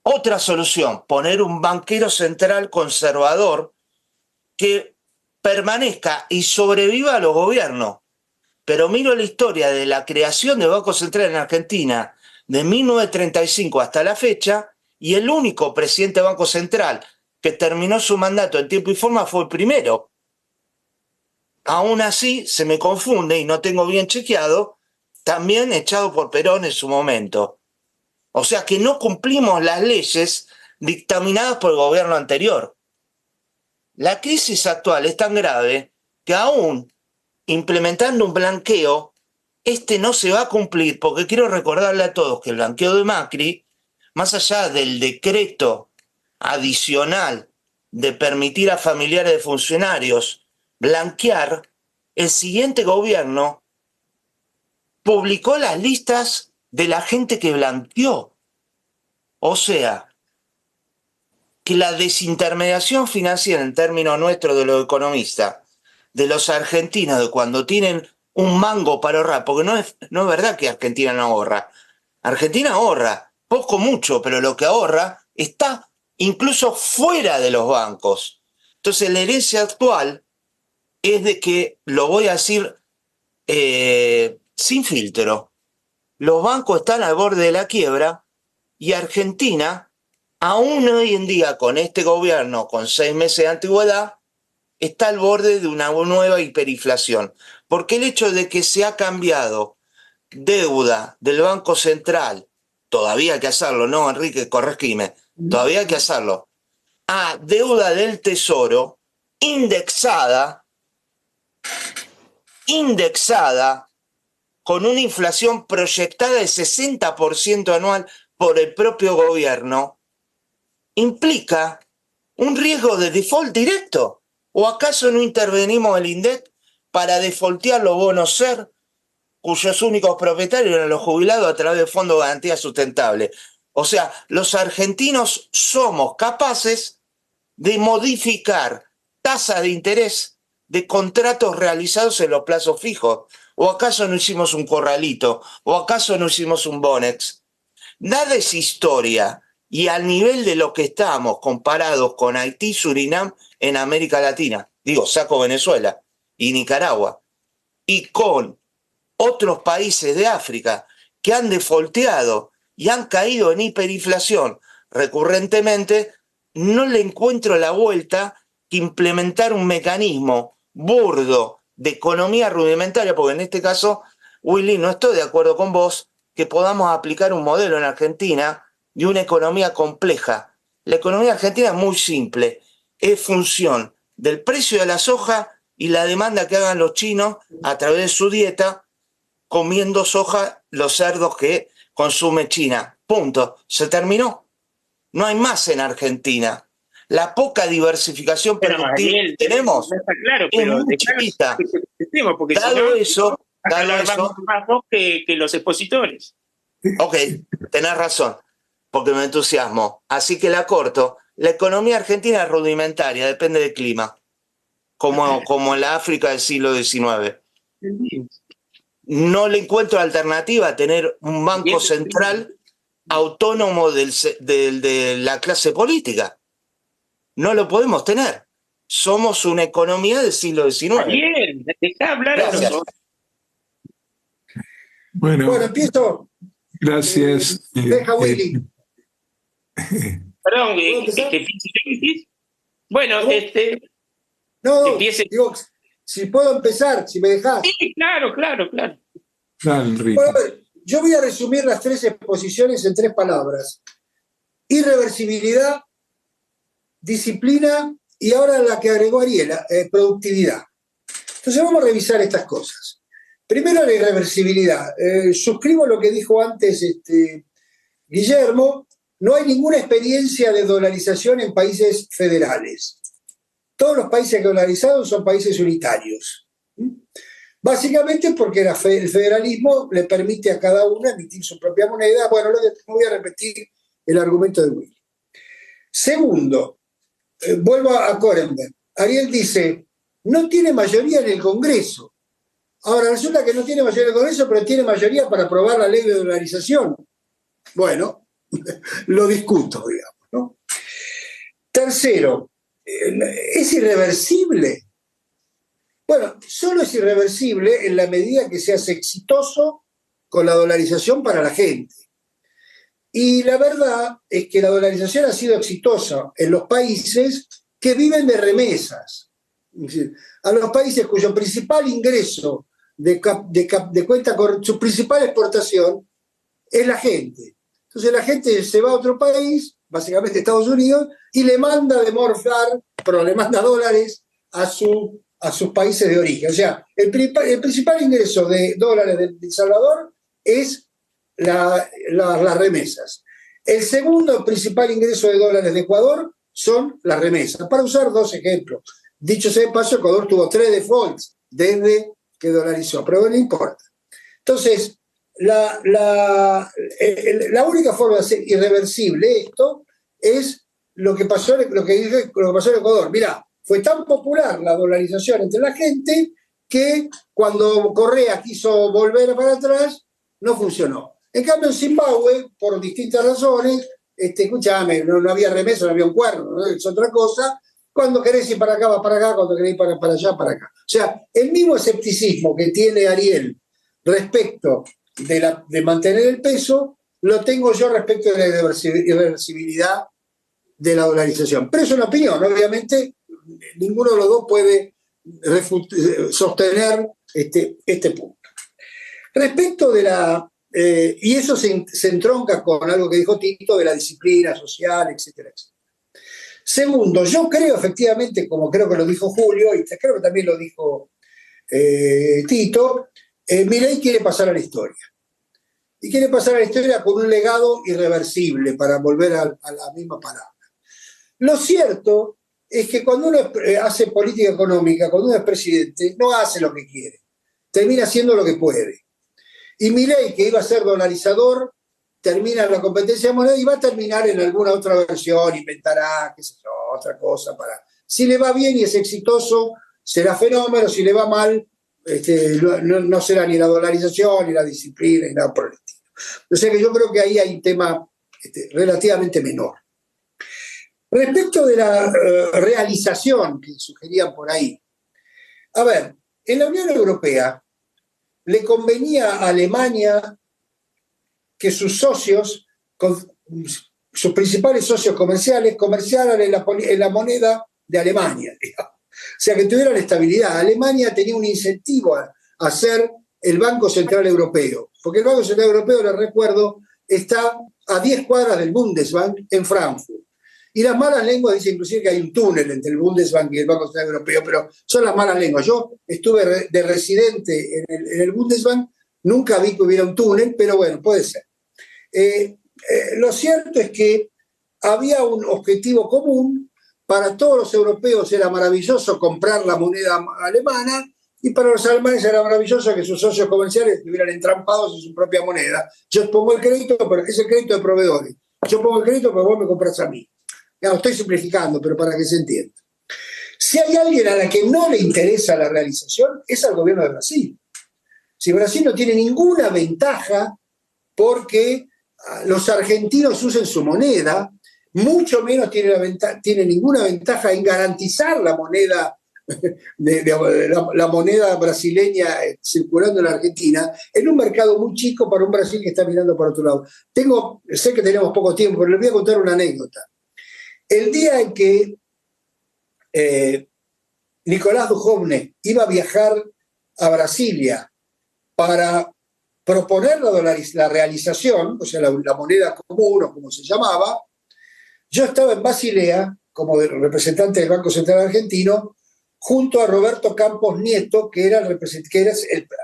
Otra solución, poner un banquero central conservador que permanezca y sobreviva a los gobiernos. Pero miro la historia de la creación del Banco Central en Argentina de 1935 hasta la fecha, y el único presidente del Banco Central que terminó su mandato en tiempo y forma fue el primero. Aún así, se me confunde y no tengo bien chequeado, también echado por Perón en su momento. O sea que no cumplimos las leyes dictaminadas por el gobierno anterior. La crisis actual es tan grave que aún implementando un blanqueo, este no se va a cumplir, porque quiero recordarle a todos que el blanqueo de Macri, más allá del decreto adicional de permitir a familiares de funcionarios blanquear, el siguiente gobierno publicó las listas de la gente que blanqueó. O sea, que la desintermediación financiera en términos nuestros de los economistas, de los argentinos, de cuando tienen un mango para ahorrar, porque no es verdad que Argentina no ahorra. Argentina ahorra, poco mucho, pero lo que ahorra está incluso fuera de los bancos. Entonces la herencia actual es de que, lo voy a decir sin filtro, los bancos están al borde de la quiebra y Argentina, aún hoy en día con este gobierno con 6 meses de antigüedad, está al borde de una nueva hiperinflación. Porque el hecho de que se ha cambiado deuda del Banco Central, todavía hay que hacerlo, ¿no, Enrique? Corregime, todavía hay que hacerlo, a deuda del Tesoro indexada con una inflación proyectada de 60% anual por el propio gobierno, implica un riesgo de default directo. ¿O acaso no intervenimos el INDEC para defaultear los bonos SER, cuyos únicos propietarios eran los jubilados a través del Fondo de Garantía Sustentable? O sea, los argentinos somos capaces de modificar tasas de interés de contratos realizados en los plazos fijos. ¿O acaso no hicimos un corralito? ¿O acaso no hicimos un Bonex? Nada es historia, y al nivel de lo que estamos comparados con Haití, Surinam en América Latina, digo, saco Venezuela y Nicaragua, y con otros países de África que han defaulteado y han caído en hiperinflación recurrentemente, no le encuentro la vuelta que implementar un mecanismo burdo de economía rudimentaria, porque en este caso, Willy, no estoy de acuerdo con vos que podamos aplicar un modelo en Argentina de una economía compleja. La economía argentina es muy simple, es función del precio de la soja y la demanda que hagan los chinos a través de su dieta, comiendo soja los cerdos que consume China. Punto. Se terminó. No hay más en Argentina. La poca diversificación productiva que tenemos está claro, es pero muy chiquita. porque Dado si eso, más vos que los expositores. ok, tenés razón, porque me entusiasmo. Así que la corto. La economía argentina es rudimentaria, depende del clima, como en la África del siglo XIX. No le encuentro alternativa a tener un banco central autónomo de la clase política. No lo podemos tener. Somos una economía del siglo XIX. Bien, dejá hablar a los... Bueno, empiezo. gracias. Deja Willy. Perdón, ¿Puedo empezar? Bueno, No, empiece. digo, si puedo empezar, si me dejás. Sí, claro. Dale, Enrique. Bueno, a ver, yo voy a resumir las 3 exposiciones en 3 palabras. Irreversibilidad, disciplina y ahora la que agregó Ariela, productividad. Entonces vamos a revisar estas cosas. Primero, la irreversibilidad. Suscribo lo que dijo antes Guillermo. No hay ninguna experiencia de dolarización en países federales. Todos los países dolarizados son países unitarios. Básicamente porque el federalismo le permite a cada uno emitir su propia moneda. Bueno, no voy a repetir el argumento de Willy. Segundo, vuelvo a Korenberg. Ariel dice, no tiene mayoría en el Congreso. Ahora, resulta que no tiene mayoría en el Congreso, pero tiene mayoría para aprobar la ley de dolarización. Bueno, lo discuto, digamos, ¿no? Tercero, ¿es irreversible? Bueno, solo es irreversible en la medida que seas exitoso con la dolarización para la gente. Y la verdad es que la dolarización ha sido exitosa en los países que viven de remesas. Es decir, a los países cuyo principal ingreso de cuenta con su principal exportación es la gente. Entonces la gente se va a otro país, básicamente Estados Unidos, y le manda le manda dólares a sus países de origen. O sea, el principal ingreso de dólares de El Salvador es las remesas. El segundo principal ingreso de dólares de Ecuador son las remesas. Para usar 2 ejemplos. Dicho sea de paso, Ecuador tuvo 3 defaults desde que dolarizó, pero no importa. Entonces, la única forma de hacer irreversible esto es lo que pasó en Ecuador. Mirá, fue tan popular la dolarización entre la gente que cuando Correa quiso volver para atrás, no funcionó. En cambio, en Zimbabue, por distintas razones, escúchame, no había remesa, no había un cuerno, ¿no? Es otra cosa. Cuando querés ir para acá, vas para acá, cuando querés ir para allá, para acá. O sea, el mismo escepticismo que tiene Ariel respecto de mantener el peso, lo tengo yo respecto de la irreversibilidad de la dolarización. Pero es una opinión, obviamente, ninguno de los dos puede sostener este punto. Respecto de y eso se entronca con algo que dijo Tito de la disciplina social, etcétera, etcétera. Segundo, yo creo efectivamente, como creo que lo dijo Julio, y creo que también lo dijo Tito, Milei quiere pasar a la historia. Y quiere pasar a la historia con un legado irreversible, para volver a la misma palabra. Lo cierto es que cuando uno hace política económica, cuando uno es presidente, no hace lo que quiere, termina haciendo lo que puede. Y Milei, que iba a ser dolarizador, termina en la competencia de moneda y va a terminar en alguna otra versión, inventará, qué sé yo, otra cosa. Si le va bien y es exitoso, será fenómeno. Si le va mal, no será ni la dolarización, ni la disciplina, ni nada por el estilo. O sea que yo creo que ahí hay un tema relativamente menor. Respecto de la realización que sugerían por ahí, a ver, en la Unión Europea le convenía a Alemania que sus socios, sus principales socios comerciales, comerciaran en la moneda de Alemania, digamos. O sea, que tuvieran estabilidad. Alemania tenía un incentivo a ser el Banco Central Europeo, porque el Banco Central Europeo, les recuerdo, está a 10 cuadras del Bundesbank en Frankfurt. Y las malas lenguas dicen inclusive que hay un túnel entre el Bundesbank y el Banco Central Europeo, pero son las malas lenguas. Yo estuve de residente en el Bundesbank, nunca vi que hubiera un túnel, pero bueno, puede ser. Lo cierto es que había un objetivo común. Para todos los europeos era maravilloso comprar la moneda alemana, y para los alemanes era maravilloso que sus socios comerciales estuvieran entrampados en su propia moneda. Yo pongo el crédito, pero es el crédito de proveedores. Yo pongo el crédito, pero vos me compras a mí. Ya, estoy simplificando, pero para que se entienda. Si hay alguien a la que no le interesa la realización, es al gobierno de Brasil. Si Brasil no tiene ninguna ventaja porque los argentinos usen su moneda, mucho menos tiene ninguna ventaja en garantizar la moneda, la moneda brasileña circulando en la Argentina, en un mercado muy chico para un Brasil que está mirando para otro lado. Sé que tenemos poco tiempo, pero les voy a contar una anécdota. El día en que Nicolás Dujovne iba a viajar a Brasilia para proponer la realización, o sea, la moneda común, o como se llamaba, yo estaba en Basilea como representante del Banco Central Argentino, junto a Roberto Campos Nieto, que era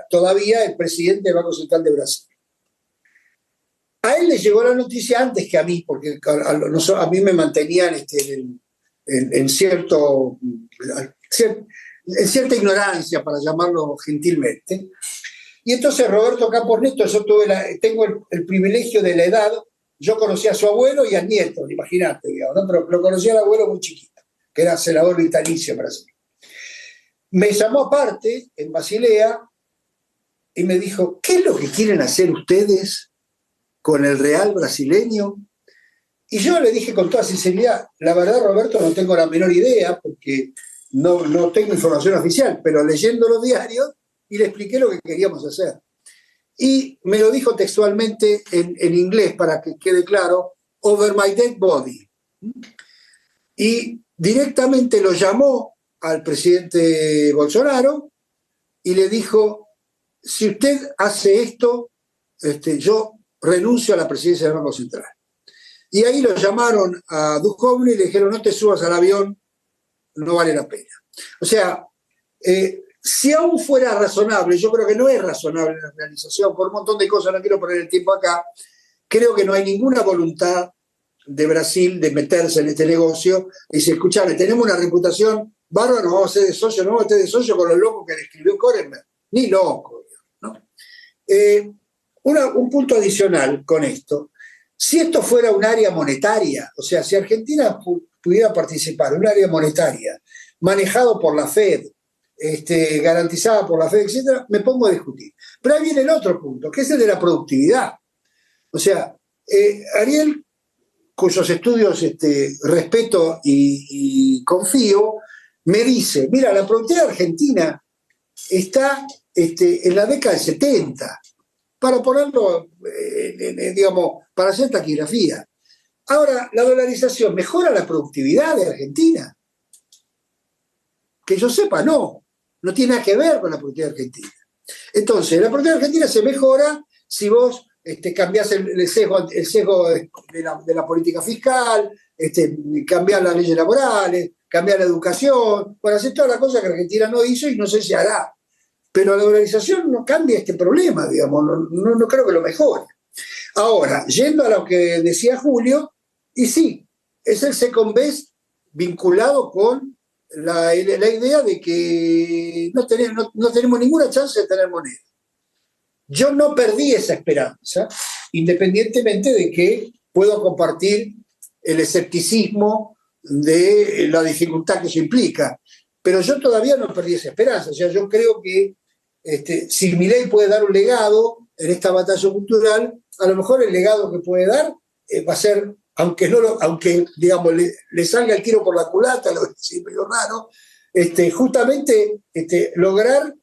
todavía el presidente del Banco Central de Brasil. A él le llegó la noticia antes que a mí, porque a mí me mantenían en cierta ignorancia, para llamarlo gentilmente. Y entonces Roberto Campos Nieto, yo tengo el privilegio de la edad, yo conocí a su abuelo y al nieto, imagínate, digamos, ¿no? Pero lo conocí al abuelo muy chiquito, que era senador vitalicio en Brasil. Me llamó aparte en Basilea y me dijo, ¿qué es lo que quieren hacer ustedes con el real brasileño? Y yo le dije con toda sinceridad, la verdad, Roberto, no tengo la menor idea, porque no tengo información oficial, pero leyendo los diarios, y le expliqué lo que queríamos hacer. Y me lo dijo textualmente en inglés, para que quede claro, over my dead body. Y directamente lo llamó al presidente Bolsonaro y le dijo, si usted hace esto, yo renuncio a la presidencia del Banco Central. Y ahí lo llamaron a Dujovne y le dijeron, no te subas al avión, no vale la pena. O sea, si aún fuera razonable, yo creo que no es razonable la realización, por un montón de cosas, no quiero poner el tiempo acá, creo que no hay ninguna voluntad de Brasil de meterse en este negocio y dice, escuchame, tenemos una reputación bárbara, nos vamos a hacer de socio, no vamos a hacer de socio con los locos que le escribió Korenberg, ni loco, ¿no? Un punto adicional con esto. Si esto fuera un área monetaria, o sea, si Argentina pudiera participar en un área monetaria manejado por la Fed, garantizada por la Fed, etcétera, me pongo a discutir. Pero ahí viene el otro punto, que es el de la productividad. O sea, Ariel, cuyos estudios respeto y confío, me dice, mira, la productividad argentina está en la década del 70, para ponerlo, digamos, para hacer taquigrafía. Ahora, la dolarización mejora la productividad de Argentina. Que yo sepa, no tiene nada que ver con la productividad argentina. Entonces, la productividad argentina se mejora si vos cambiás el sesgo de la política fiscal, cambiar las leyes laborales, cambiar la educación, bueno, hacer todas las cosas que Argentina no hizo y no sé si hará. Pero la dolarización no cambia este problema, digamos, no creo que lo mejore. Ahora, yendo a lo que decía Julio, y sí, es el second best vinculado con la idea de que no tenemos ninguna chance de tener moneda. Yo no perdí esa esperanza, independientemente de que puedo compartir el escepticismo de la dificultad que eso implica. Pero yo todavía no perdí esa esperanza. O sea, yo creo que si Milei puede dar un legado en esta batalla cultural, a lo mejor el legado que puede dar va a ser, aunque digamos, le salga el tiro por la culata, lo que es medio raro, justamente lograr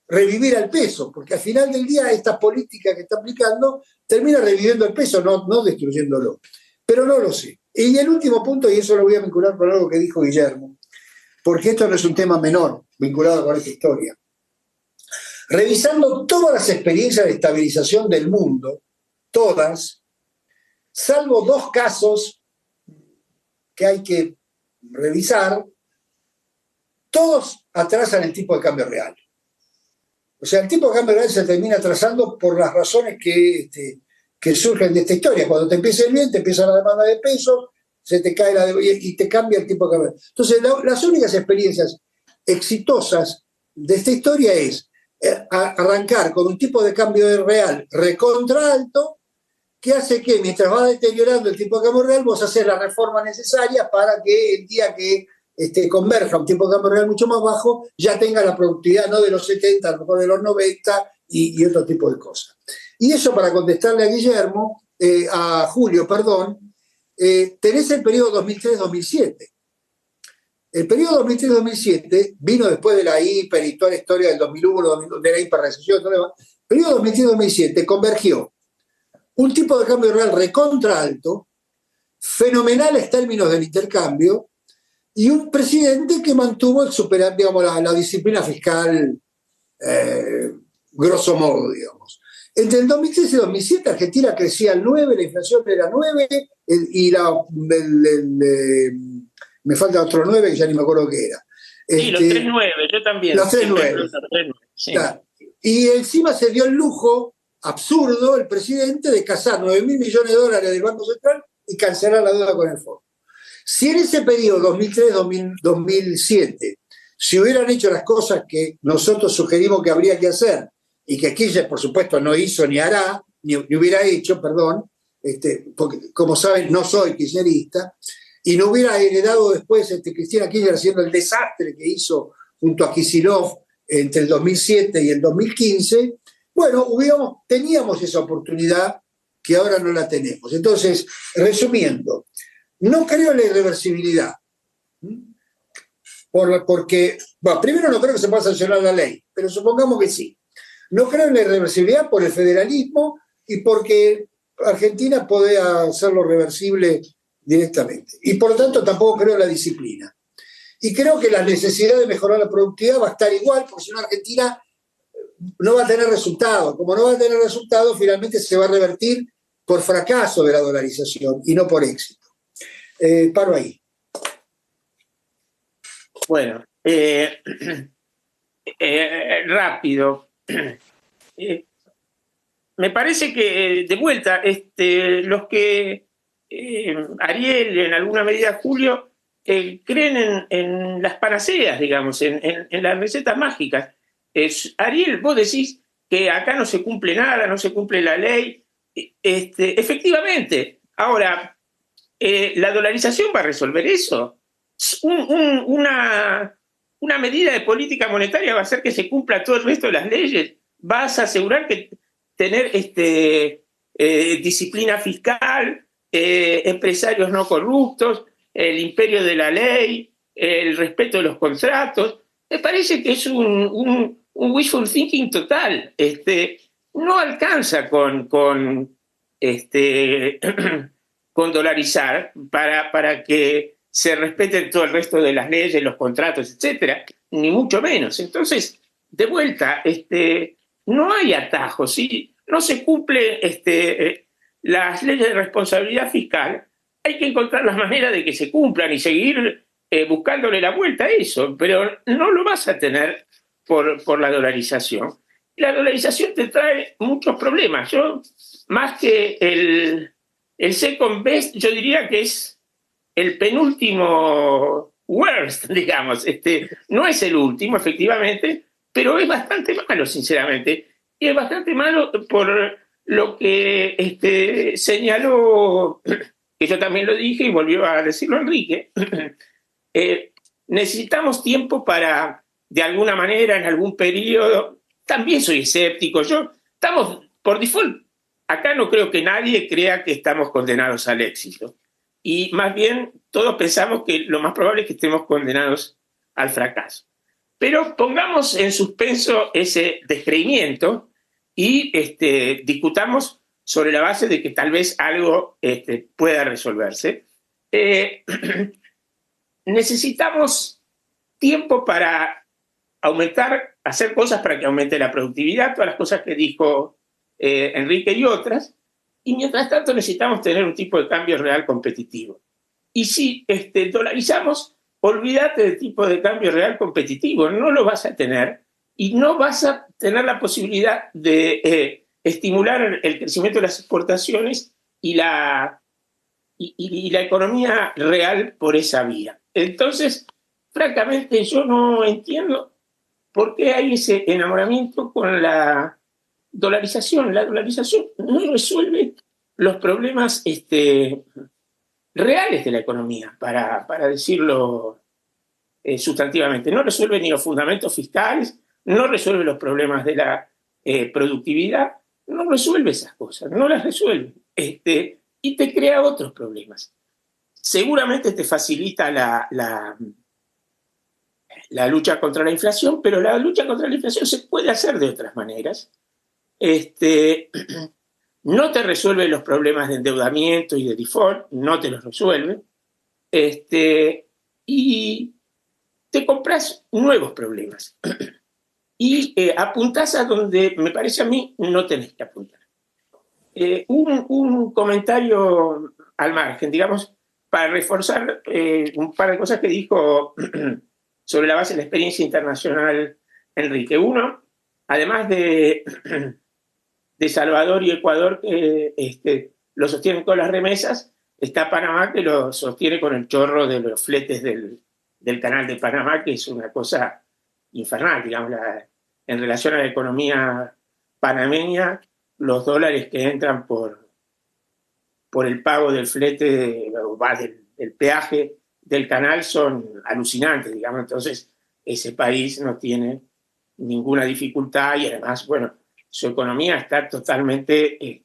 revivir al peso, porque al final del día esta política que está aplicando termina reviviendo el peso, no destruyéndolo. Pero no lo sé. Y el último punto, y eso lo voy a vincular con algo que dijo Guillermo, porque esto no es un tema menor vinculado con esta historia. Revisando todas las experiencias de estabilización del mundo, todas, salvo 2 casos que hay que revisar, todos atrasan el tipo de cambio real. O sea, el tipo de cambio real se termina atrasando por las razones que surgen de esta historia. Cuando te empieza el bien, te empieza la demanda de pesos, se te cae y te cambia el tipo de cambio. Entonces, las únicas experiencias exitosas de esta historia es arrancar con un tipo de cambio real recontra alto, que hace que mientras va deteriorando el tipo de cambio real, vos haces las reformas necesarias para que el día que converja un tipo de cambio real mucho más bajo, ya tenga la productividad no de los 70, a lo mejor de los 90 y otro tipo de cosas. Y eso para contestarle a Julio, tenés el periodo 2003-2007. El periodo 2003-2007 vino después de la hiper y toda la historia del 2001, de la hiperrecesión. El periodo 2003-2007 convergió un tipo de cambio real recontra alto, fenomenales términos del intercambio, y un presidente que mantuvo digamos, la disciplina fiscal, grosso modo, digamos. Entre el 2003 y 2007 Argentina crecía al 9, la inflación era 9, me falta otro 9 que ya ni me acuerdo qué era. Sí, los 3.9, yo también. Los 3.9. Sí. Claro. Y encima se dio el lujo absurdo el presidente de cazar 9.000 millones de dólares del Banco Central y cancelar la deuda con el fondo. Si en ese periodo 2003-2007 se hubieran hecho las cosas que nosotros sugerimos que habría que hacer y que Kirchner, por supuesto, no hizo ni hará, ni hubiera hecho, porque como saben no soy kirchnerista, y no hubiera heredado después Cristina Kirchner haciendo el desastre que hizo junto a Kicillof entre el 2007 y el 2015, bueno, teníamos esa oportunidad que ahora no la tenemos. Entonces, resumiendo, no creo en la irreversibilidad, porque, bueno, primero no creo que se pueda sancionar la ley, pero supongamos que sí. No creo en la irreversibilidad por el federalismo y porque Argentina puede hacerlo reversible directamente. Y por lo tanto tampoco creo en la disciplina. Y creo que la necesidad de mejorar la productividad va a estar igual, porque si no Argentina no va a tener resultados. Como no va a tener resultados, finalmente se va a revertir por fracaso de la dolarización y no por éxito. Paro ahí. Bueno, rápido. Me parece que, de vuelta, los que Ariel, en alguna medida Julio, creen en las panaceas, digamos, en las recetas mágicas. Ariel, vos decís que acá no se cumple nada, no se cumple la ley. Efectivamente, Ahora, ¿la dolarización va a resolver eso? Una medida de política monetaria va a hacer que se cumpla todo el resto de las leyes. Vas a asegurar que tener disciplina fiscal, empresarios no corruptos, el imperio de la ley, el respeto de los contratos. Me parece que es un wishful thinking total. No alcanza con dolarizar para que se respeten todo el resto de las leyes, los contratos, etcétera, ni mucho menos. Entonces, de vuelta, no hay atajos, ¿sí? No se cumple las leyes de responsabilidad fiscal, hay que encontrar las maneras de que se cumplan y seguir buscándole la vuelta a eso, pero no lo vas a tener por la dolarización. La dolarización te trae muchos problemas. Yo, más que el second best, yo diría que es el penúltimo worst, digamos. No es el último, efectivamente, pero es bastante malo, sinceramente. Y es bastante malo por lo que señaló, que yo también lo dije y volvió a decirlo Enrique. Necesitamos tiempo para, de alguna manera, en algún periodo, también soy escéptico, estamos por default, acá no creo que nadie crea que estamos condenados al éxito. Y más bien todos pensamos que lo más probable es que estemos condenados al fracaso. Pero pongamos en suspenso ese descreimiento y discutamos sobre la base de que tal vez algo pueda resolverse. Necesitamos tiempo para hacer cosas para que aumente la productividad, todas las cosas que dijo Enrique y otras, y mientras tanto necesitamos tener un tipo de cambio real competitivo. Y si dolarizamos, olvídate del tipo de cambio real competitivo, no lo vas a tener y no vas a tener la posibilidad de estimular el crecimiento de las exportaciones y la economía real por esa vía. Entonces, francamente, yo no entiendo por qué hay ese enamoramiento con la dolarización. La dolarización no resuelve los problemas reales de la economía, para decirlo sustantivamente. No resuelve ni los fundamentos fiscales, no resuelve los problemas de la productividad, no resuelve esas cosas, no las resuelve. Y te crea otros problemas. Seguramente te facilita la lucha contra la inflación, pero la lucha contra la inflación se puede hacer de otras maneras. No te resuelve los problemas de endeudamiento y de default, no te los resuelve. Y te compras nuevos problemas. Y apuntás a donde, me parece a mí, no tenés que apuntar. Un comentario al margen, digamos, para reforzar un par de cosas que dijo sobre la base de la experiencia internacional Enrique. Uno, además de Salvador y Ecuador, que lo sostienen con las remesas, está Panamá, que lo sostiene con el chorro de los fletes del canal de Panamá, que es una cosa infernal, digamos, en relación a la economía panameña, los dólares que entran por el pago del flete, del peaje del canal son alucinantes, digamos. Entonces, ese país no tiene ninguna dificultad y además, bueno, su economía está totalmente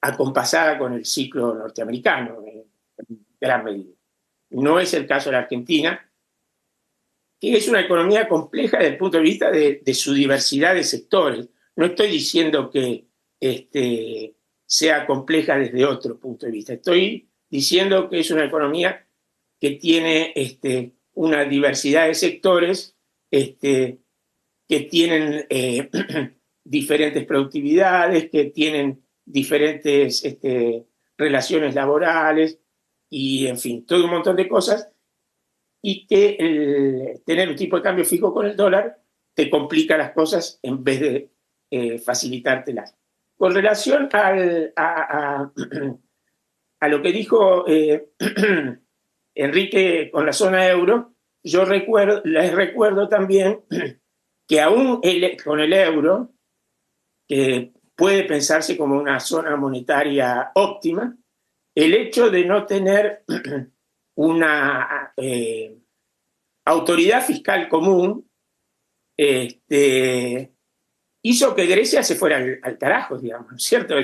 acompasada con el ciclo norteamericano, en gran medida. No es el caso de la Argentina, que es una economía compleja desde el punto de vista de su diversidad de sectores. No estoy diciendo que sea compleja desde otro punto de vista. Estoy diciendo que es una economía que tiene una diversidad de sectores que tienen diferentes productividades, que tienen diferentes relaciones laborales y, en fin, todo un montón de cosas, y que tener un tipo de cambio fijo con el dólar te complica las cosas en vez de facilitártelas. Con relación a lo que dijo Enrique con la zona euro, yo les recuerdo también que aún con el euro, que puede pensarse como una zona monetaria óptima. El hecho de no tener una autoridad fiscal común hizo que Grecia se fuera al carajo, digamos, ¿cierto?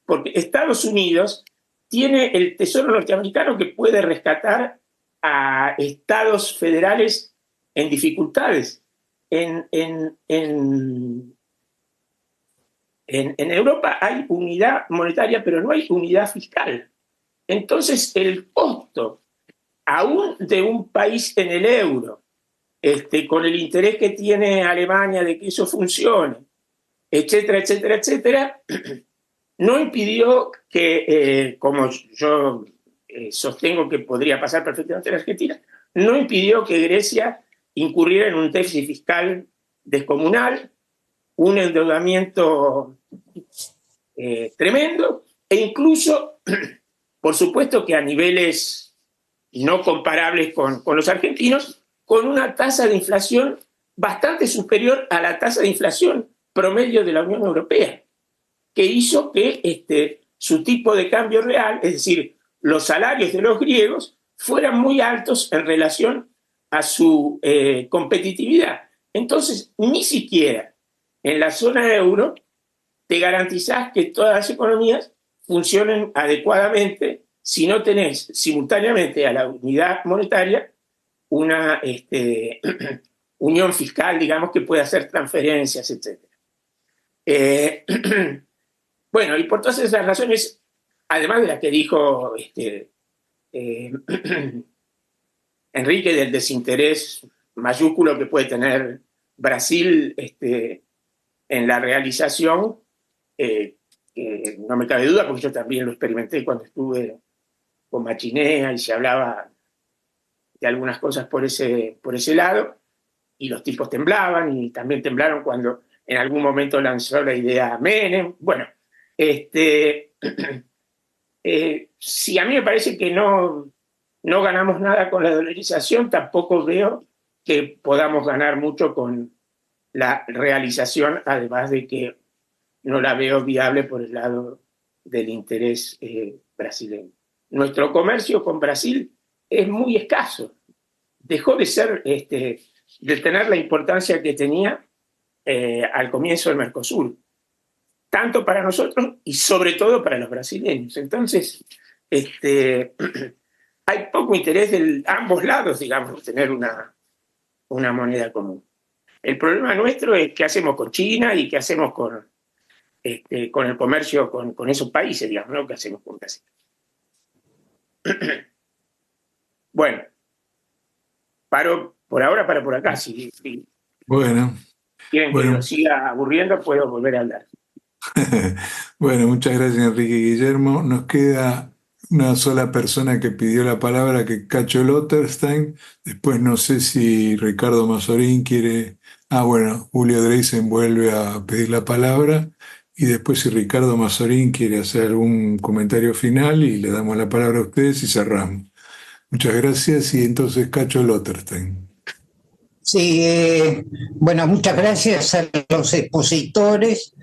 Porque Estados Unidos tiene el Tesoro norteamericano que puede rescatar a estados federales en dificultades. En Europa hay unidad monetaria, pero no hay unidad fiscal. Entonces, el costo, aún de un país en el euro, con el interés que tiene Alemania de que eso funcione, etcétera, etcétera, etcétera, no impidió que, como yo sostengo que podría pasar perfectamente en Argentina, no impidió que Grecia incurriera en un déficit fiscal descomunal, un endeudamiento tremendo, e incluso, por supuesto que a niveles no comparables con los argentinos, con una tasa de inflación bastante superior a la tasa de inflación promedio de la Unión Europea, que hizo que su tipo de cambio real, es decir, los salarios de los griegos, fueran muy altos en relación a su competitividad. Entonces, ni siquiera en la zona euro te garantizás que todas las economías funcionen adecuadamente si no tenés simultáneamente a la unidad monetaria una unión fiscal, digamos, que pueda hacer transferencias, etc. Bueno, y por todas esas razones, además de las que dijo Enrique, del desinterés mayúsculo que puede tener Brasil en la realización, no me cabe duda, porque yo también lo experimenté cuando estuve con Machinea y se hablaba de algunas cosas por ese lado, y los tipos temblaban, y también temblaron cuando en algún momento lanzó la idea Menem. Bueno, si a mí me parece que no ganamos nada con la dolarización, tampoco veo que podamos ganar mucho con la realización, además de que no la veo viable por el lado del interés brasileño. Nuestro comercio con Brasil es muy escaso. Dejó de ser, de tener la importancia que tenía al comienzo del Mercosur, tanto para nosotros y sobre todo para los brasileños. Entonces, hay poco interés de ambos lados, digamos, tener una moneda común. El problema nuestro es qué hacemos con China y qué hacemos con el comercio con esos países, digamos, ¿no? ¿Qué hacemos con Brasil? Bueno, paro por ahora, paro por acá. Si Bueno, quieren que lo siga aburriendo, puedo volver a hablar. Bueno, muchas gracias, Enrique Guillermo. Nos queda una sola persona que pidió la palabra, que es Cacho Lotterstein. Después no sé si Ricardo Mazorín quiere... bueno, Julio Dreisen vuelve a pedir la palabra. Y después si Ricardo Mazorín quiere hacer algún comentario final, y le damos la palabra a ustedes y cerramos. Muchas gracias. Y entonces Cacho Lotterstein. Sí, bueno, muchas gracias a los expositores.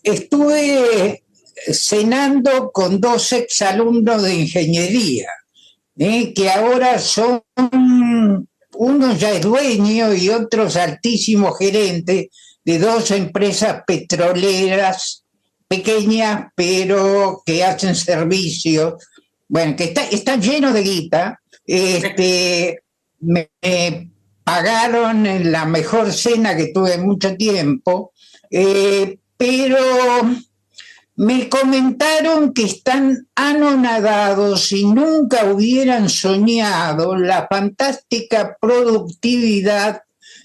Estuve cenando con 2 exalumnos de ingeniería, que ahora son, uno ya es dueño y otros altísimos gerentes de 2 empresas petroleras pequeñas, pero que hacen servicios, bueno, que están llenos de guita. Me pagaron en la mejor cena que tuve en mucho tiempo, pero me comentaron que están anonadados y nunca hubieran soñado la fantástica productividad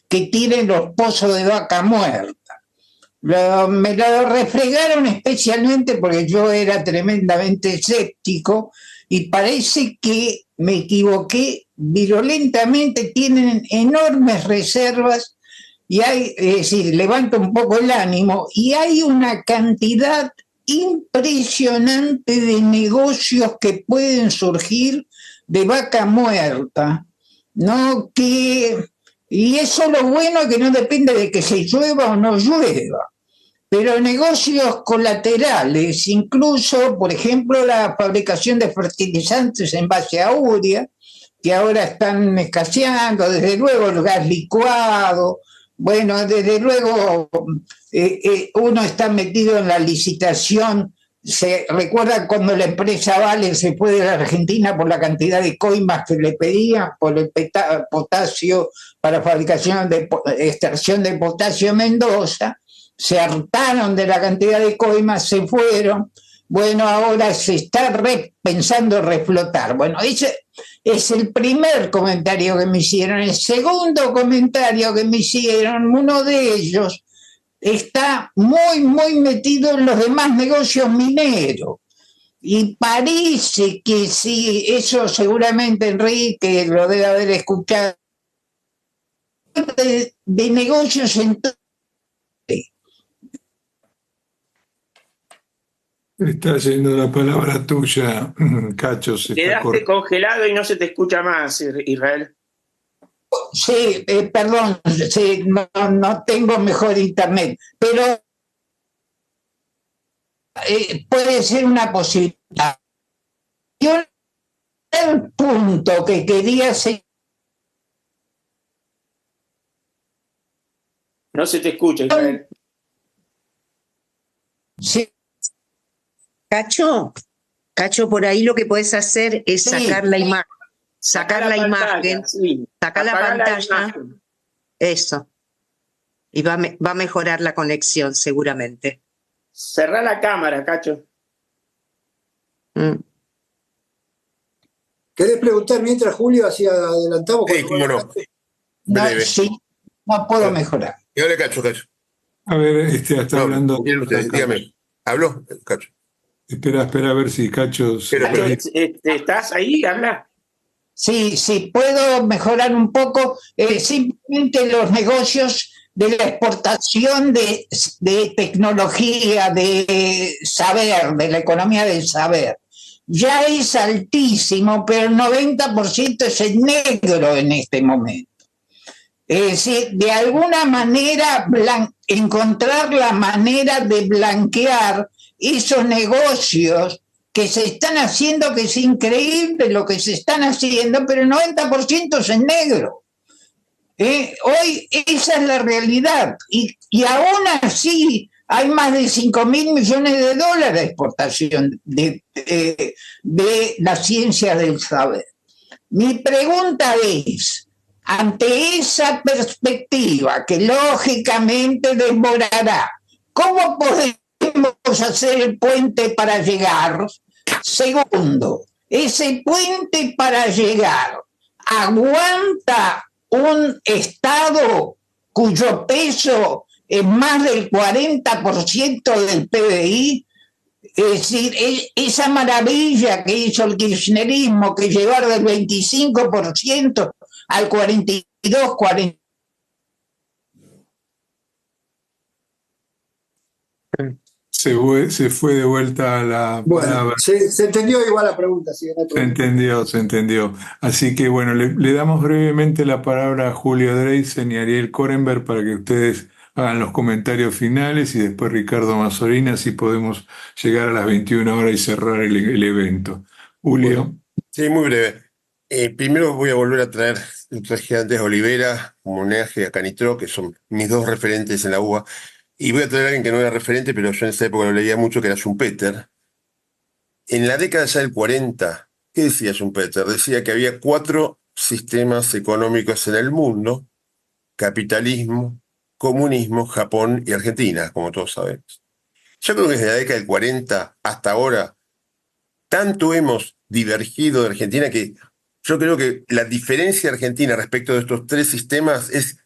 que tienen los pozos de vaca muerta. Me lo refregaron especialmente porque yo era tremendamente escéptico, y parece que me equivoqué virulentamente. Tienen enormes reservas y hay, es decir, levanto un poco el ánimo, y hay una cantidad impresionante de negocios que pueden surgir de vaca muerta, ¿no? Que Y eso lo bueno es que no depende de que se llueva o no llueva. Pero negocios colaterales, incluso, por ejemplo, la fabricación de fertilizantes en base a urea, que ahora están escaseando, desde luego el gas licuado, bueno, desde luego uno está metido en la licitación. Se recuerda cuando la empresa Vale se fue de la Argentina por la cantidad de coimas que le pedían por el potasio para fabricación de extracción de potasio en Mendoza. Se hartaron de la cantidad de coimas, se fueron. Bueno, ahora se está pensando reflotar. Bueno, ese es el primer comentario que me hicieron. El segundo comentario que me hicieron, uno de ellos está muy, muy metido en los demás negocios mineros. Y parece que sí, eso seguramente Enrique lo debe haber escuchado, de negocios en Está yendo la palabra tuya, Cacho. Quedaste congelado y no se te escucha más, Israel. Sí, perdón, sí, no tengo mejor internet, pero puede ser una posibilidad. Yo el punto que quería hacer. No se te escucha, Israel. Sí. Cacho, por ahí lo que puedes hacer es sacar la imagen. Sacar la imagen, sí. sacar la pantalla, eso, y va a mejorar la conexión seguramente. Cerrá la cámara, Cacho. ¿Querés preguntar mientras, Julio, así adelantamos? Sí, cómo no. No, sí, no puedo mejorar. Y ahora Cacho. A ver, está hablando. Dígame, ¿habló, Cacho? Espera a ver si Cacho... Cacho, ¿estás ahí? Habla. Sí, puedo mejorar un poco. Simplemente los negocios de la exportación de tecnología, de saber, de la economía del saber, ya es altísimo, pero el 90% es en negro en este momento. Es decir, de alguna manera encontrar la manera de blanquear esos negocios que se están haciendo, que es increíble lo que se están haciendo, pero el 90% es en negro. Hoy esa es la realidad. Y aún así hay más de 5.000 millones de dólares de exportación de la ciencia del saber. Mi pregunta es, ante esa perspectiva que lógicamente demorará, ¿cómo podemos hacer el puente para llegar? Segundo, ese puente para llegar aguanta un Estado cuyo peso es más del 40% del PBI. Es decir, esa maravilla que hizo el kirchnerismo, que llevar del 25% al 42, 40. Se fue de vuelta a la palabra. Se entendió igual la pregunta. Sí, Se entendió. Así que bueno, le damos brevemente la palabra a Julio Dreisen y Ariel Korenberg para que ustedes hagan los comentarios finales y después Ricardo Mazorina, así podemos llegar a las 21 horas y cerrar el evento. Julio. Bueno, sí, muy breve. Primero voy a volver a traer antes a Olivera, Moneaje y a Canitró, que son mis dos referentes en la UBA. Y voy a traer a alguien que no era referente, pero yo en esa época lo leía mucho, que era Schumpeter. En la década ya del 40, ¿qué decía Schumpeter? Decía que había 4 sistemas económicos en el mundo: capitalismo, comunismo, Japón y Argentina, como todos sabemos. Yo creo que desde la década del 40 hasta ahora, tanto hemos divergido de Argentina que yo creo que la diferencia argentina respecto de estos 3 sistemas es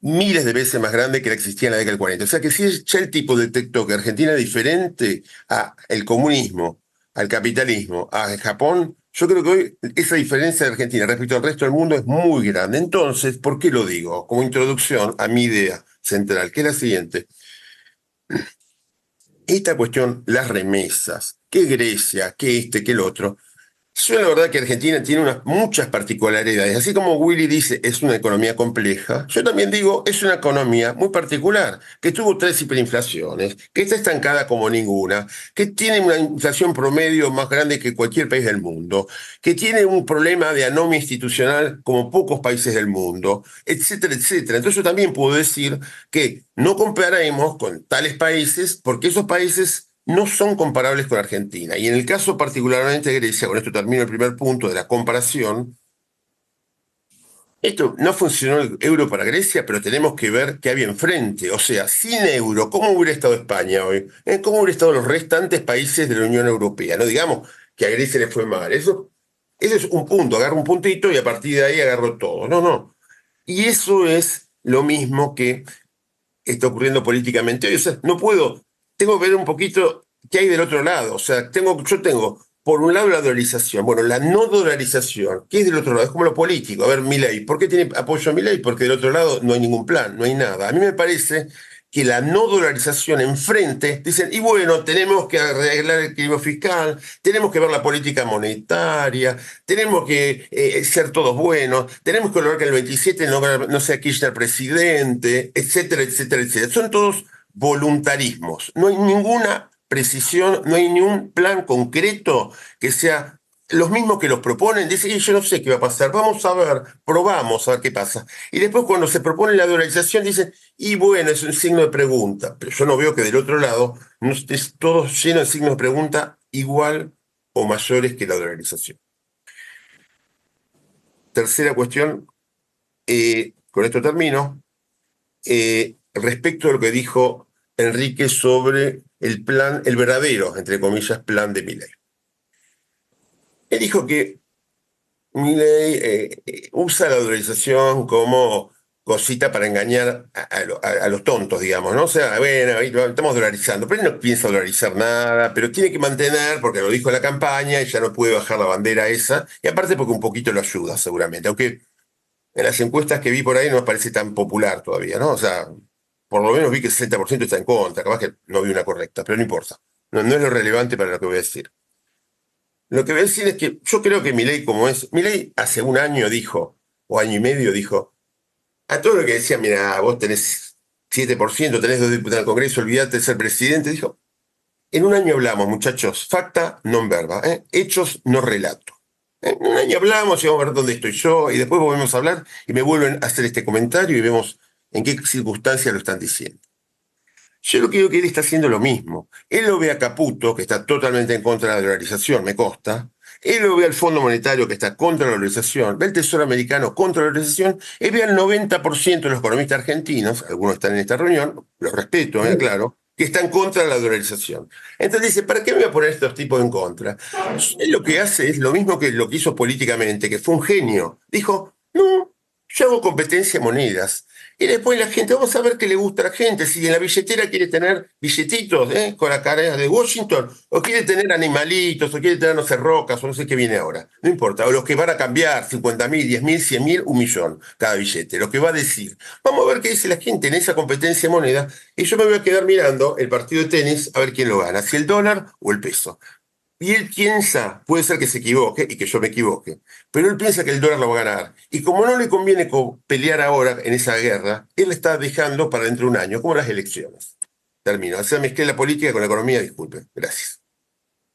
miles de veces más grande que la que existía en la década del 40. O sea que si ya el tipo detectó que Argentina es diferente al comunismo, al capitalismo, a Japón, yo creo que hoy esa diferencia de Argentina respecto al resto del mundo es muy grande. Entonces, ¿por qué lo digo? Como introducción a mi idea central, que es la siguiente. Esta cuestión, las remesas, que Grecia, que el otro, Yo la verdad que Argentina tiene muchas particularidades. Así como Willy dice, es una economía compleja, yo también digo, es una economía muy particular, que tuvo 3 hiperinflaciones, que está estancada como ninguna, que tiene una inflación promedio más grande que cualquier país del mundo, que tiene un problema de anomia institucional como pocos países del mundo, etcétera, etcétera. Entonces yo también puedo decir que no compararemos con tales países porque esos países no son comparables con Argentina. Y en el caso particularmente de Grecia, con esto termino el primer punto de la comparación, esto no funcionó el euro para Grecia, pero tenemos que ver qué había enfrente. O sea, sin euro, ¿cómo hubiera estado España hoy? ¿Cómo hubiera estado los restantes países de la Unión Europea? No digamos que a Grecia le fue mal. Eso es un punto, agarro un puntito y a partir de ahí agarro todo. No, no. Y eso es lo mismo que está ocurriendo políticamente hoy. O sea, no puedo, tengo que ver un poquito qué hay del otro lado. O sea, yo tengo, por un lado, la dolarización. Bueno, la no dolarización, ¿qué es del otro lado? Es como lo político. A ver, Milei, ¿por qué tiene apoyo a Milei? Porque del otro lado no hay ningún plan, no hay nada. A mí me parece que la no dolarización enfrente, dicen, y bueno, tenemos que arreglar el equilibrio fiscal, tenemos que ver la política monetaria, tenemos que ser todos buenos, tenemos que lograr que el 27 no sea Kirchner presidente, etcétera, etcétera, etcétera. Son todos voluntarismos. No hay ninguna precisión, no hay ningún plan concreto que sea los mismos que los proponen. Dicen, yo no sé qué va a pasar, vamos a ver, probamos a ver qué pasa. Y después cuando se propone la dolarización dicen, y bueno, es un signo de pregunta. Pero yo no veo que del otro lado no estés todo lleno de signos de pregunta igual o mayores que la dolarización. Tercera cuestión, con esto termino, respecto a lo que dijo Enrique sobre el plan, el verdadero, entre comillas, plan de Milei. Él dijo que Milei usa la dolarización como cosita para engañar a los tontos, digamos, ¿no? O sea, bueno, ahí estamos dolarizando, pero él no piensa dolarizar nada, pero tiene que mantener, porque lo dijo en la campaña, y ya no puede bajar la bandera esa, y aparte porque un poquito lo ayuda, seguramente, aunque en las encuestas que vi por ahí no me parece tan popular todavía, ¿no? O sea, por lo menos vi que el 60% está en contra, capaz que no vi una correcta, pero no importa. No, no es lo relevante para lo que voy a decir. Lo que voy a decir es que yo creo que Milei, Milei hace un año dijo, o año y medio dijo, a todo lo que decía, mira, vos tenés 7%, tenés 2 diputados en el Congreso, olvídate de ser presidente, dijo, en un año hablamos, muchachos, facta non verba, hechos no relato. En un año hablamos y vamos a ver dónde estoy yo, y después volvemos a hablar y me vuelven a hacer este comentario y vemos en qué circunstancias lo están diciendo. Yo lo que digo que él está haciendo lo mismo. Él lo ve a Caputo, que está totalmente en contra de la dolarización, me consta. Él lo ve al Fondo Monetario, que está contra la dolarización. Ve al Tesoro Americano contra la dolarización. Él ve al 90% de los economistas argentinos, algunos están en esta reunión, los respeto, claro, que están contra la dolarización. Entonces dice, ¿para qué me voy a poner estos tipos en contra? Él lo que hace es lo mismo que lo que hizo políticamente, que fue un genio. Dijo, no, yo hago competencia de monedas. Y después la gente, vamos a ver qué le gusta a la gente. Si en la billetera quiere tener billetitos con la cara de Washington, o quiere tener animalitos, o quiere tener, no sé, rocas, o no sé qué viene ahora. No importa. O los que van a cambiar 50.000, 10.000, 100.000, 1.000.000 cada billete. Lo que va a decir. Vamos a ver qué dice la gente en esa competencia de moneda. Y yo me voy a quedar mirando el partido de tenis a ver quién lo gana, si el dólar o el peso. Y él piensa, puede ser que se equivoque y que yo me equivoque, pero él piensa que el dólar lo va a ganar. Y como no le conviene pelear ahora en esa guerra, él está dejando para dentro de un año, como las elecciones. Termino. O sea, mezclé la política con la economía, disculpen. Gracias.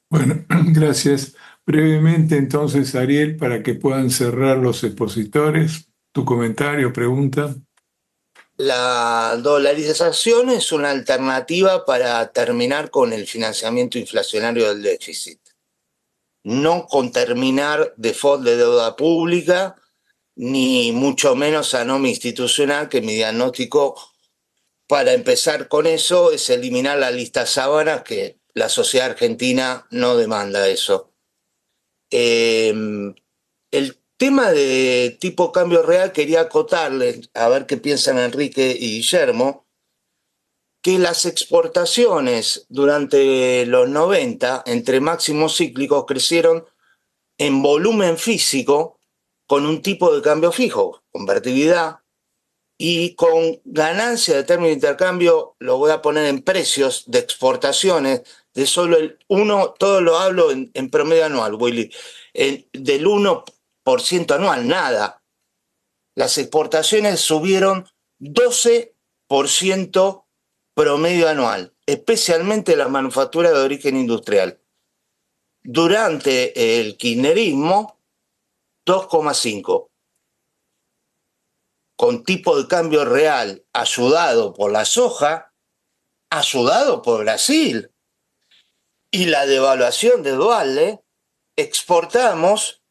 Bueno, gracias. Brevemente, entonces, Ariel, para que puedan cerrar los expositores, tu comentario, pregunta. La dolarización es una alternativa para terminar con el financiamiento inflacionario del déficit. No con terminar default de deuda pública, ni mucho menos anomia institucional, que mi diagnóstico para empezar con eso es eliminar la lista sábana, que la sociedad argentina no demanda eso. El tema de tipo cambio real, quería acotarle, a ver qué piensan Enrique y Guillermo, que las exportaciones durante los 90, entre máximos cíclicos, crecieron en volumen físico con un tipo de cambio fijo, convertibilidad, y con ganancia de término de intercambio, lo voy a poner en precios de exportaciones, de solo el 1%, todo lo hablo en promedio anual, Willy, del 1% anual, nada. Las exportaciones subieron 12% promedio anual, especialmente las manufacturas de origen industrial. Durante el kirchnerismo, 2,5%. Con tipo de cambio real, ayudado por la soja, ayudado por Brasil, y la devaluación de Dualde, exportamos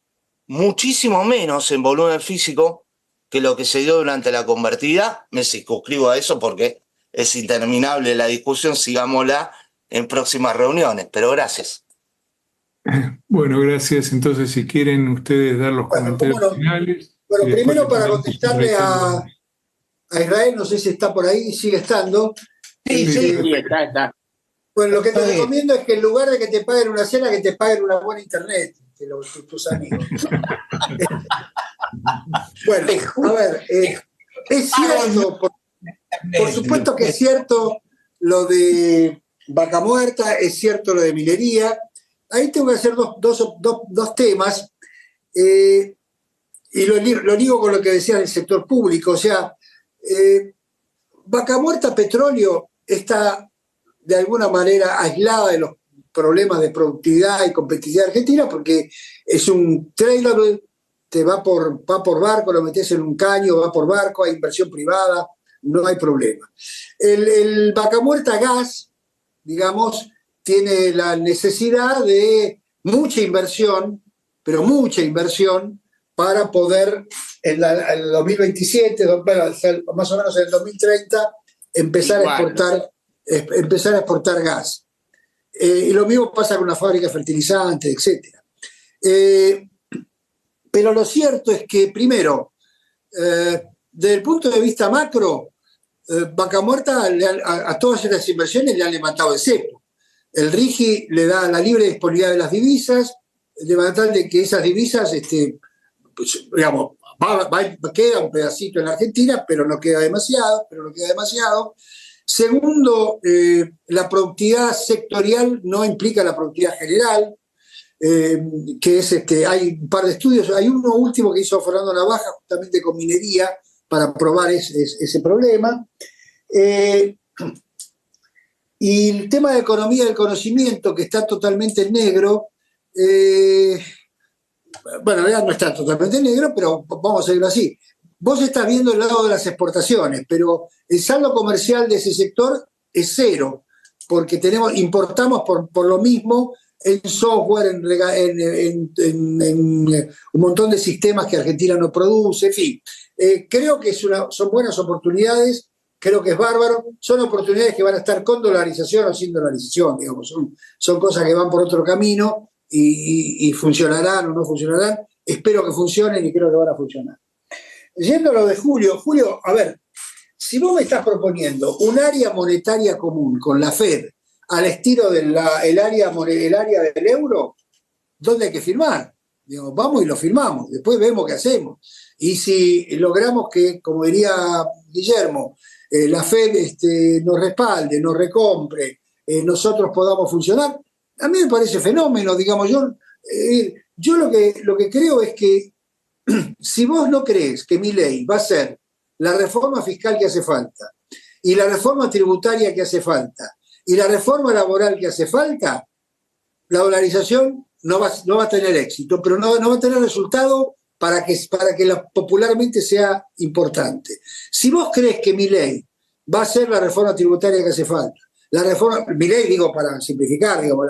muchísimo menos en volumen físico que lo que se dio durante la convertida. Me circunscribo a eso porque es interminable la discusión, sigámosla en próximas reuniones, pero gracias. Bueno, gracias. Entonces, si quieren ustedes dar los comentarios finales. Bueno, primero para contestarle a Israel, no sé si está por ahí, sigue estando. Sí, está. Bueno, lo que te recomiendo es que en lugar de que te paguen una cena, que te paguen una buena internet, tus amigos. Bueno, a ver, es cierto, por supuesto que es cierto lo de Vaca Muerta, es cierto lo de minería. Ahí tengo que hacer dos temas, y lo digo con lo que decía del sector público. O sea, Vaca Muerta Petróleo está de alguna manera aislada de los problemas de productividad y competitividad argentina, porque es un trailer, te va por barco, lo metes en un caño, va por barco, hay inversión privada, no hay problema. El Vaca Muerta Gas, digamos, tiene la necesidad de mucha inversión, pero mucha inversión, para poder en el 2027, más o menos en el 2030, empezar a exportar gas. Y lo mismo pasa con una fábrica de fertilizantes, etc. Pero lo cierto es que, primero, desde el punto de vista macro, Vaca Muerta a todas estas inversiones le han levantado el cepo. El RIGI le da la libre disponibilidad de las divisas, de manera de que esas divisas, pues, digamos, queda un pedacito en la Argentina, pero no queda demasiado. Segundo, la productividad sectorial no implica la productividad general, que es hay un par de estudios, hay uno último que hizo Fernando Navaja justamente con minería para probar ese problema. Y el tema de economía del conocimiento, que está totalmente en negro, bueno, en realidad no está totalmente en negro, pero vamos a decirlo así. Vos estás viendo el lado de las exportaciones, pero el saldo comercial de ese sector es cero, porque importamos por lo mismo en software, en un montón de sistemas que Argentina no produce, en fin. Creo que son buenas oportunidades, creo que es bárbaro, son oportunidades que van a estar con dolarización o sin dolarización, digamos, son cosas que van por otro camino y funcionarán o no funcionarán. Espero que funcionen y creo que van a funcionar. Yendo a lo de Julio, a ver, si vos me estás proponiendo un área monetaria común con la Fed al estilo del área del euro, ¿dónde hay que firmar? Digo, vamos y lo firmamos, después vemos qué hacemos. Y si logramos que, como diría Guillermo, la Fed nos respalde, nos recompre, nosotros podamos funcionar, a mí me parece fenómeno, digamos. Yo lo que creo es que si vos no crees que Milei va a ser la reforma fiscal que hace falta, y la reforma tributaria que hace falta, y la reforma laboral que hace falta, la dolarización no va a tener éxito, pero no va a tener resultado para que popularmente sea importante. Si vos crees que Milei va a ser la reforma tributaria que hace falta, Milei, digo, para simplificar, digamos,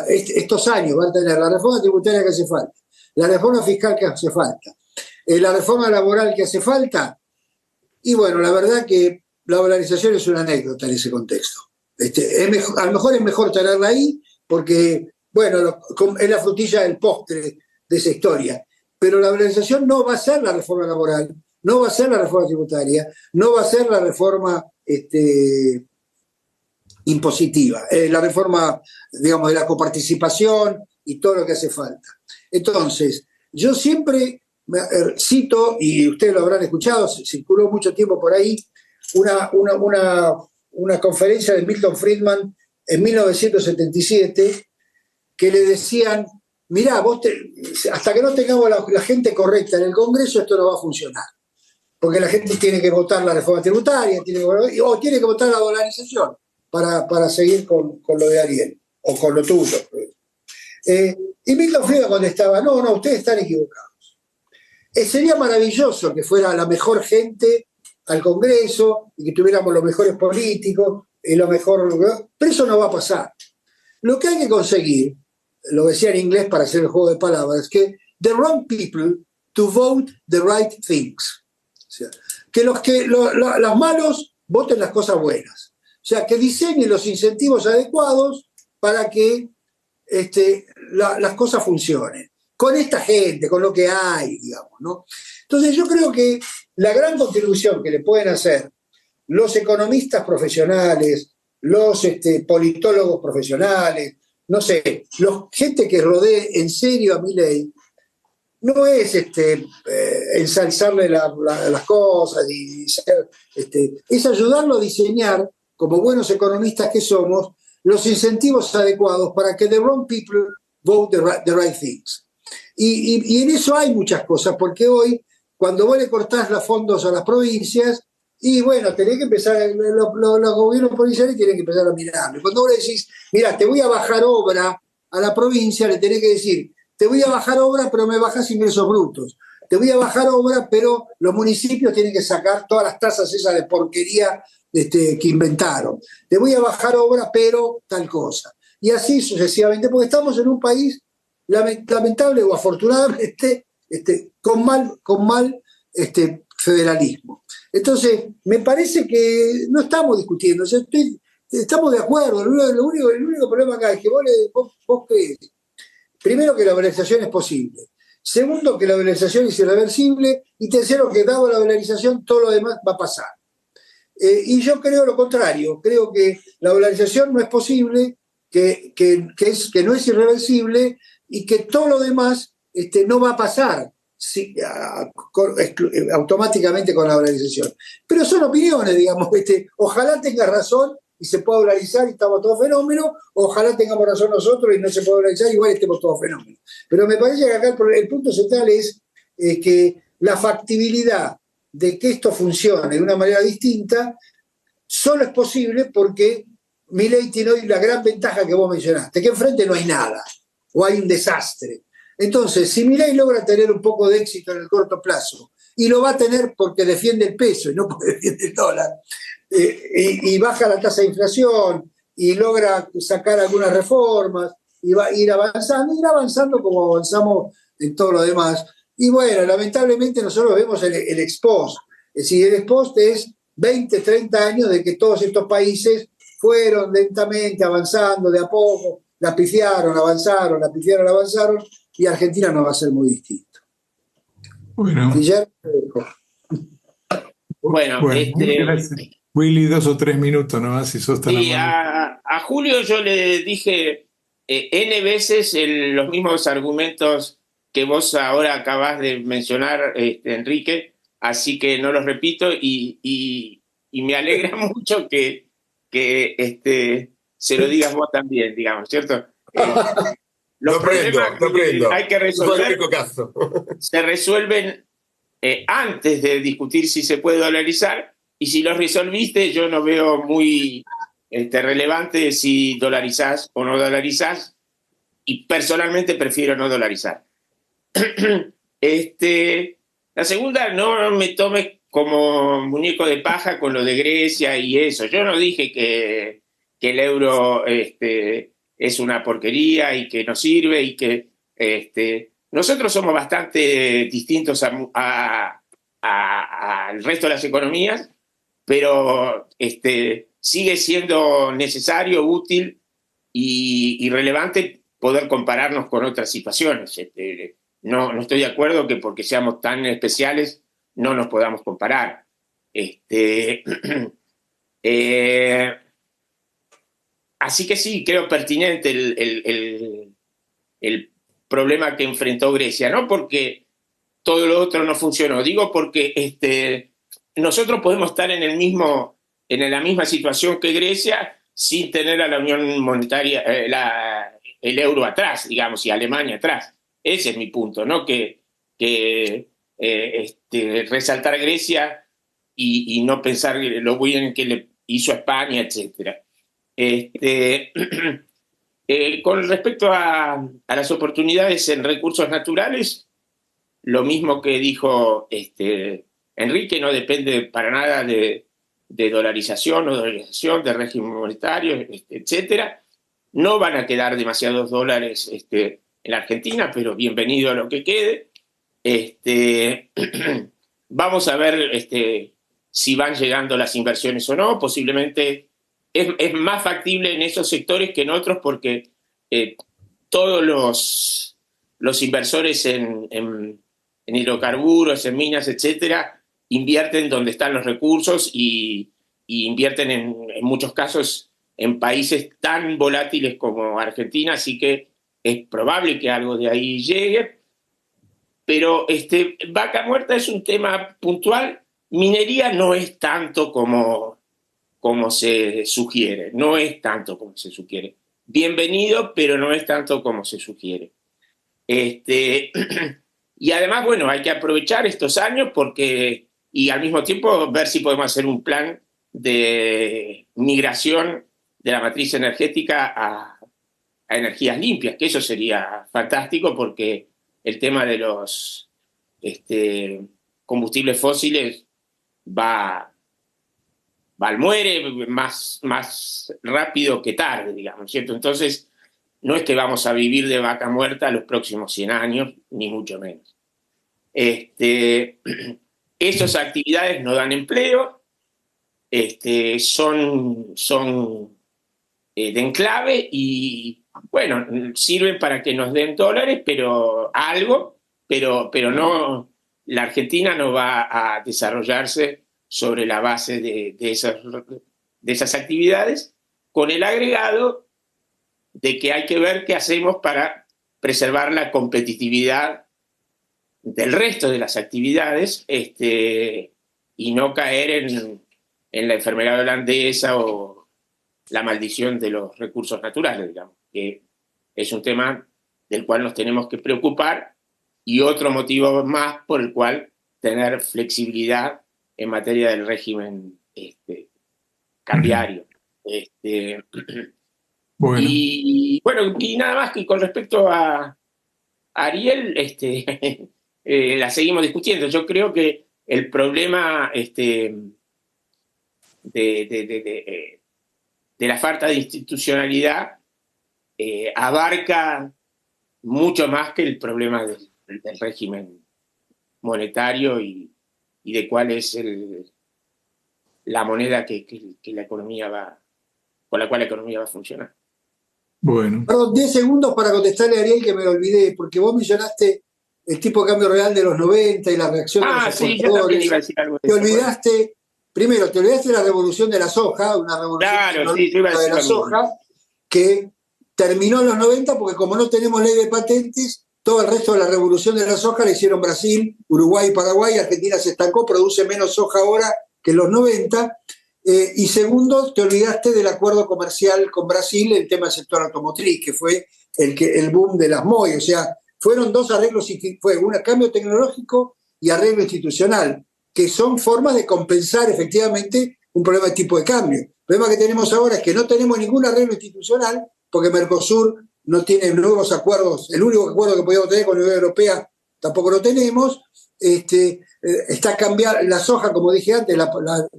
estos años van a tener la reforma tributaria que hace falta, la reforma fiscal que hace falta, la reforma laboral que hace falta, y bueno, la verdad que la dolarización es una anécdota en ese contexto. A lo mejor es mejor tenerla ahí porque, bueno, es la frutilla del postre de esa historia, pero la dolarización no va a ser la reforma laboral, no va a ser la reforma tributaria, no va a ser la reforma impositiva, la reforma, digamos, de la coparticipación y todo lo que hace falta. Entonces, yo siempre cito, y ustedes lo habrán escuchado, circuló mucho tiempo por ahí, una conferencia de Milton Friedman en 1977, que le decían, mirá, hasta que no tengamos la gente correcta en el Congreso, esto no va a funcionar. Porque la gente tiene que votar la reforma tributaria, o tiene que votar la dolarización para seguir con lo de Ariel, o con lo tuyo. Y Milton Friedman contestaba, no, ustedes están equivocados. Sería maravilloso que fuera la mejor gente al Congreso y que tuviéramos los mejores políticos y lo mejor, pero eso no va a pasar. Lo que hay que conseguir, lo decía en inglés para hacer el juego de palabras, que the wrong people to vote the right things. O sea, que los malos voten las cosas buenas. O sea, que diseñen los incentivos adecuados para que las cosas funcionen. Con esta gente, con lo que hay, digamos, ¿no? Entonces yo creo que la gran contribución que le pueden hacer los economistas profesionales, los politólogos profesionales, no sé, gente que rodee en serio a Milei, no es ensalzarle las cosas y ser, es ayudarlo a diseñar, como buenos economistas que somos, los incentivos adecuados para que the wrong people vote the right things. Y en eso hay muchas cosas, porque hoy, cuando vos le cortás los fondos a las provincias, y bueno, tenés que empezar, los gobiernos provinciales tienen que empezar a mirarlo. Cuando vos le decís, mira, te voy a bajar obra a la provincia, le tenés que decir, te voy a bajar obra, pero me bajás ingresos brutos. Te voy a bajar obra, pero los municipios tienen que sacar todas las tasas esas de porquería que inventaron. Te voy a bajar obra, pero tal cosa. Y así sucesivamente, porque estamos en un país lamentable o afortunadamente con mal federalismo. Entonces, me parece que no estamos discutiendo, o sea, estamos de acuerdo. El único problema acá es que vos crees, primero, que la dolarización es posible. Segundo, que la dolarización es irreversible. Y tercero, que dado la dolarización, todo lo demás va a pasar. Y yo creo lo contrario. Creo que la dolarización no es posible, que no es irreversible y que todo lo demás no va a pasar automáticamente con la dolarización. Pero son opiniones, digamos. Ojalá tenga razón y se pueda dolarizar y estamos todos fenómenos, ojalá tengamos razón nosotros y no se pueda dolarizar, igual estemos todos fenómenos. Pero me parece que acá el punto central es que la factibilidad de que esto funcione de una manera distinta solo es posible porque Milei tiene hoy la gran ventaja que vos mencionaste, que enfrente no hay nada, o hay un desastre. Entonces, si Milei logra tener un poco de éxito en el corto plazo, y lo va a tener porque defiende el peso y no porque defiende el dólar, y baja la tasa de inflación y logra sacar algunas reformas y va a ir avanzando como avanzamos en todo lo demás. Y bueno, lamentablemente nosotros vemos el ex post. Es decir, el ex post es 20, 30 años de que todos estos países fueron lentamente avanzando de a poco, la pifiaron, avanzaron, y Argentina no va a ser muy distinto. Bueno. Bueno, Willy, 2 o 3 minutos nomás, si sos tan amable. A Julio yo le dije N veces los mismos argumentos que vos ahora acabás de mencionar, Enrique, así que no los repito y me alegra mucho que se lo digas vos también, digamos, ¿cierto? Los problemas que hay que resolver se resuelven antes de discutir si se puede dolarizar, y si los resolviste, yo no veo muy relevante si dolarizás o no dolarizás, y personalmente prefiero no dolarizar. La segunda, no me tomes como muñeco de paja con lo de Grecia y eso. Yo no dije que el euro es una porquería y que no sirve y que nosotros somos bastante distintos al resto de las economías, pero sigue siendo necesario, útil y relevante poder compararnos con otras situaciones. No estoy de acuerdo que porque seamos tan especiales no nos podamos comparar. Así que sí, creo pertinente el problema que enfrentó Grecia, no porque todo lo otro no funcionó, digo porque nosotros podemos estar en la misma situación que Grecia sin tener a la Unión Monetaria, el euro atrás, digamos, y Alemania atrás. Ese es mi punto, ¿no? Que resaltar a Grecia y no pensar lo bien que le hizo a España, etc. Con respecto a las oportunidades en recursos naturales, lo mismo que dijo Enrique, no depende para nada de dolarización o dolarización, de régimen monetario, etcétera. No van a quedar demasiados dólares en la Argentina, pero bienvenido a lo que quede. Vamos a ver si van llegando las inversiones o no. Posiblemente es más factible en esos sectores que en otros porque todos los inversores en hidrocarburos, en minas, etcétera, invierten donde están los recursos y invierten en muchos casos en países tan volátiles como Argentina, así que es probable que algo de ahí llegue. Pero Vaca Muerta es un tema puntual. Minería no es tanto como se sugiere, no es tanto como se sugiere. Bienvenido, pero no es tanto como se sugiere. Y además, bueno, hay que aprovechar estos años y al mismo tiempo ver si podemos hacer un plan de migración de la matriz energética a energías limpias, que eso sería fantástico porque el tema de los combustibles fósiles va al muere más rápido que tarde, digamos, ¿cierto? Entonces, no es que vamos a vivir de vaca muerta los próximos 100 años, ni mucho menos. Esas actividades no dan empleo, son de enclave y, bueno, sirven para que nos den dólares, pero no, la Argentina no va a desarrollarse sobre la base de esas actividades, con el agregado de que hay que ver qué hacemos para preservar la competitividad del resto de las actividades y no caer en la enfermedad holandesa o la maldición de los recursos naturales, digamos, que es un tema del cual nos tenemos que preocupar y otro motivo más por el cual tener flexibilidad en materia del régimen cambiario. Bueno. Y bueno, y nada más que con respecto a Ariel, la seguimos discutiendo. Yo creo que el problema de la falta de institucionalidad abarca mucho más que el problema del régimen monetario y de cuál es la moneda que la economía con la cual la economía va a funcionar. Bueno. Perdón, 10 segundos para contestarle a Ariel que me lo olvidé, porque vos mencionaste el tipo de cambio real de los 90 y la reacción de los sí, yo también iba a decir algo de te eso. olvidaste, primero, te olvidaste de la revolución de la soja, una revolución yo iba a decir de la soja, que terminó en los 90 porque como no tenemos ley de patentes, todo el resto de la revolución de la soja la hicieron Brasil, Uruguay, Paraguay, Argentina se estancó, produce menos soja ahora que en los 90. Y segundo, te olvidaste del acuerdo comercial con Brasil en el tema del sector automotriz, que fue el boom de las MOI. O sea, fueron dos arreglos, fue un cambio tecnológico y arreglo institucional, que son formas de compensar efectivamente un problema de tipo de cambio. El problema que tenemos ahora es que no tenemos ningún arreglo institucional, porque Mercosur no tiene nuevos acuerdos, el único acuerdo que podíamos tener con la Unión Europea tampoco lo tenemos. Está cambiando la soja, como dije antes,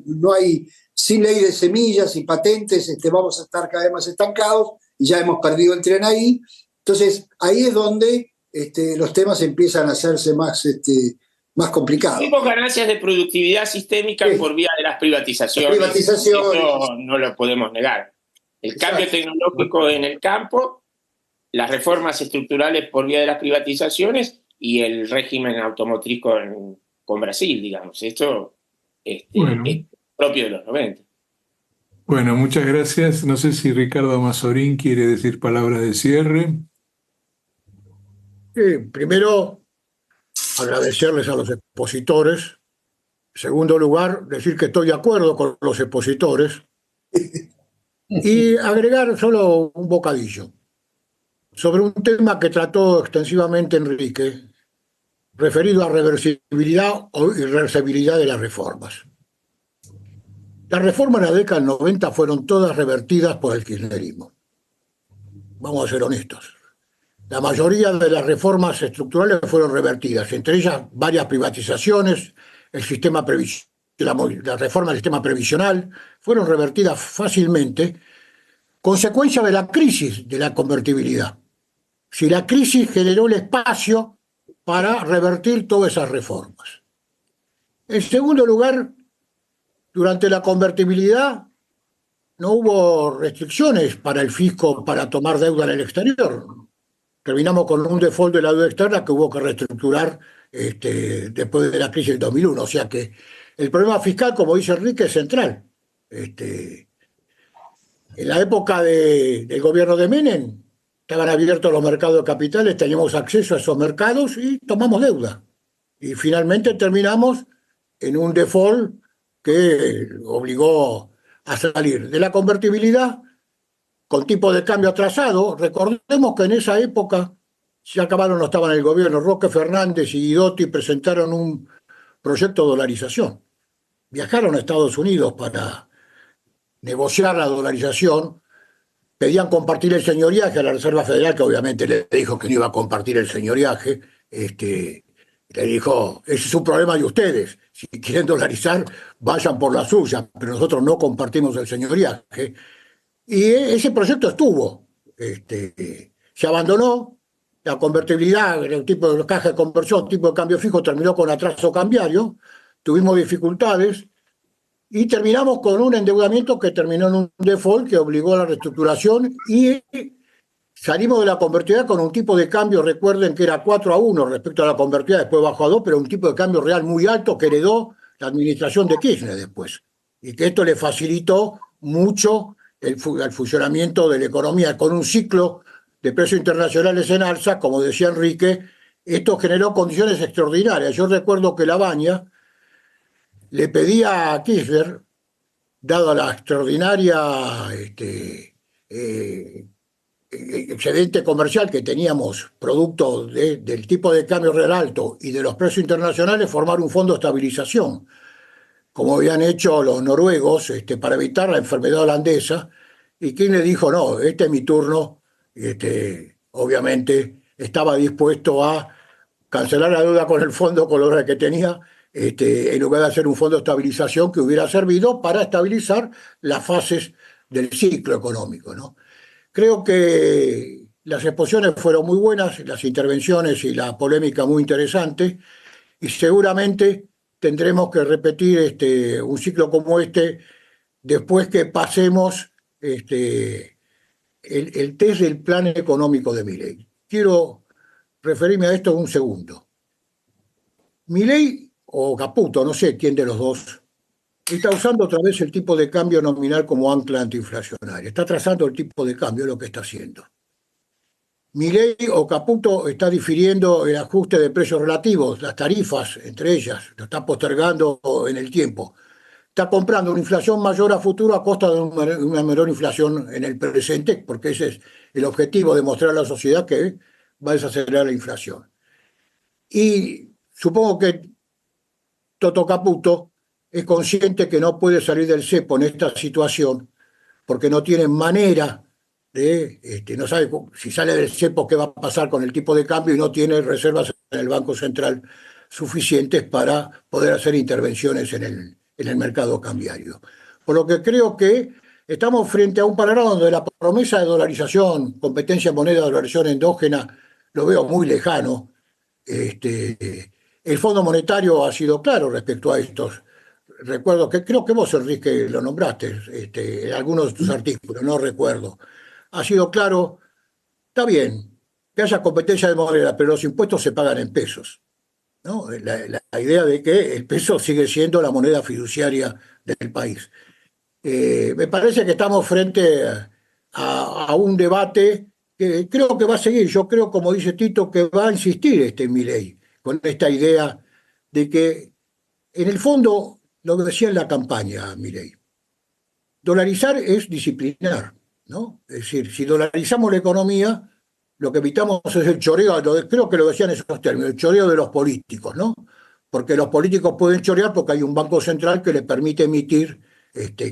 no hay, sin ley de semillas y patentes, vamos a estar cada vez más estancados y ya hemos perdido el tren ahí. Entonces, ahí es donde los temas empiezan a hacerse más complicados. Tuvimos ganancias de productividad sistémica por vía de las privatizaciones. Eso no lo podemos negar. El cambio tecnológico en el campo, las reformas estructurales por vía de las privatizaciones y el régimen automotriz con Brasil, digamos. Esto Bueno. es propio de los 90. Bueno, muchas gracias. No sé si Ricardo Mazorín quiere decir palabras de cierre. Sí, primero, agradecerles a los expositores. En segundo lugar, decir que estoy de acuerdo con los expositores. Y agregar solo un bocadillo sobre un tema que trató extensivamente Enrique, referido a reversibilidad o irreversibilidad de las reformas. Las reformas de la década del 90 fueron todas revertidas por el kirchnerismo. Vamos a ser honestos. La mayoría de las reformas estructurales fueron revertidas, entre ellas varias privatizaciones, el sistema la reforma del sistema previsional, fueron revertidas fácilmente, consecuencia de la crisis de la convertibilidad. Si la crisis generó el espacio para revertir todas esas reformas. En segundo lugar, durante la convertibilidad no hubo restricciones para el fisco para tomar deuda en el exterior. Terminamos con un default de la deuda externa que hubo que reestructurar después de la crisis del 2001. O sea que el problema fiscal, como dice Enrique, es central. En la época del gobierno de Menem, estaban abiertos los mercados de capitales, teníamos acceso a esos mercados y tomamos deuda. Y finalmente terminamos en un default que obligó a salir de la convertibilidad con tipo de cambio atrasado. Recordemos que en esa época, ya acabaron, no estaban en el gobierno, Roque Fernández y Guidotti presentaron un proyecto de dolarización. Viajaron a Estados Unidos para negociar la dolarización, pedían compartir el señoriaje a la Reserva Federal, que obviamente le dijo que no iba a compartir el señoriaje, le dijo, ese es un problema de ustedes, si quieren dolarizar, vayan por la suya, pero nosotros no compartimos el señoriaje. Y ese proyecto estuvo, se abandonó, la convertibilidad, el tipo de caja de conversión, tipo de cambio fijo, terminó con atraso cambiario, tuvimos dificultades, y terminamos con un endeudamiento que terminó en un default que obligó a la reestructuración y salimos de la convertibilidad con un tipo de cambio, recuerden que era 4-1 respecto a la convertibilidad, después bajó a 2, pero un tipo de cambio real muy alto que heredó la administración de Kirchner después. Y que esto le facilitó mucho el funcionamiento de la economía con un ciclo de precios internacionales en alza, como decía Enrique. Esto generó condiciones extraordinarias. Yo recuerdo que Labaña le pedía a Kirchner, dado la extraordinaria excedente comercial que teníamos producto del tipo de cambio real alto y de los precios internacionales, formar un fondo de estabilización, como habían hecho los noruegos para evitar la enfermedad holandesa, y Kirchner dijo, no, este es mi turno, obviamente estaba dispuesto a cancelar la deuda con el fondo con la que tenía, en lugar de hacer un fondo de estabilización que hubiera servido para estabilizar las fases del ciclo económico, ¿no? Creo que las exposiciones fueron muy buenas, las intervenciones y la polémica muy interesante, y seguramente tendremos que repetir un ciclo como después que pasemos el test del plan económico de Milei. Quiero referirme a esto un segundo. Milei o Caputo, no sé quién de los dos, está usando otra vez el tipo de cambio nominal como ancla antiinflacionaria. Está trazando el tipo de cambio, es lo que está haciendo. Milei o Caputo está difiriendo el ajuste de precios relativos, las tarifas, entre ellas, lo está postergando en el tiempo. Está comprando una inflación mayor a futuro a costa de una menor inflación en el presente, porque ese es el objetivo de mostrar a la sociedad que va a desacelerar la inflación. Y supongo que Toto Caputo es consciente que no puede salir del cepo en esta situación porque no tiene manera no sabe si sale del cepo qué va a pasar con el tipo de cambio y no tiene reservas en el Banco Central suficientes para poder hacer intervenciones en el mercado cambiario. Por lo que creo que estamos frente a un panorama donde la promesa de dolarización, competencia en moneda, dolarización endógena, lo veo muy lejano. El Fondo Monetario ha sido claro respecto a estos. Recuerdo que creo que vos, Enrique, lo nombraste en algunos de tus artículos, no recuerdo. Ha sido claro, está bien, que haya competencia de moneda, pero los impuestos se pagan en pesos, ¿no? La idea de que el peso sigue siendo la moneda fiduciaria del país. Me parece que estamos frente a un debate que creo que va a seguir. Yo creo, como dice Tito, que va a insistir Milei con esta idea de que, en el fondo, lo decía en la campaña Milei, Dolarizar es disciplinar, ¿no? Es decir, si dolarizamos la economía, lo que evitamos es el choreo, creo que lo decían esos términos, el choreo de los políticos, ¿no? Porque los políticos pueden chorear porque hay un banco central que les permite emitir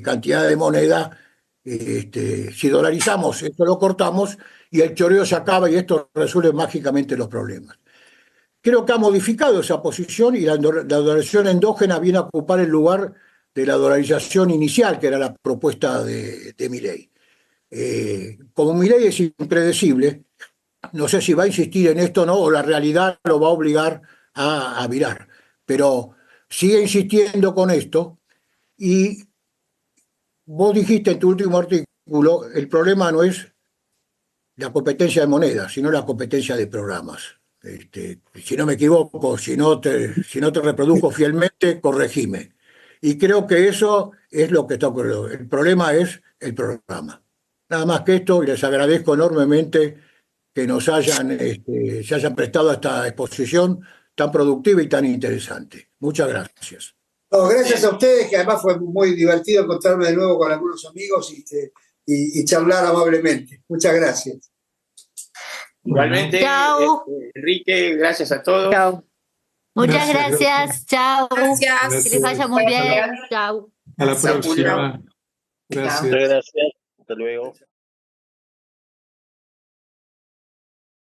cantidad de moneda. Si dolarizamos, esto lo cortamos y el choreo se acaba y esto resuelve mágicamente los problemas. Creo que ha modificado esa posición y la dolarización endógena viene a ocupar el lugar de la dolarización inicial, que era la propuesta de Milei. Como Milei es impredecible, no sé si va a insistir en esto o no, o la realidad lo va a obligar a virar, pero sigue insistiendo con esto. Y vos dijiste en tu último artículo, el problema no es la competencia de monedas, sino la competencia de programas. Si no me equivoco, si no te reproduzco fielmente, corregime. Y creo que eso es lo que está ocurriendo. El problema es el programa. Nada más que esto, y les agradezco enormemente que nos se hayan prestado a esta exposición tan productiva y tan interesante. Muchas gracias. No, gracias a ustedes, que además fue muy divertido encontrarme de nuevo con algunos amigos y charlar amablemente. Muchas gracias. Igualmente, Chao. Enrique, gracias a todos. Chao. Muchas Gracias. gracias. Chao. Gracias. Que les vaya muy bien. Chao. A la Hasta próxima. Julio. Gracias. Muchas gracias. Hasta luego.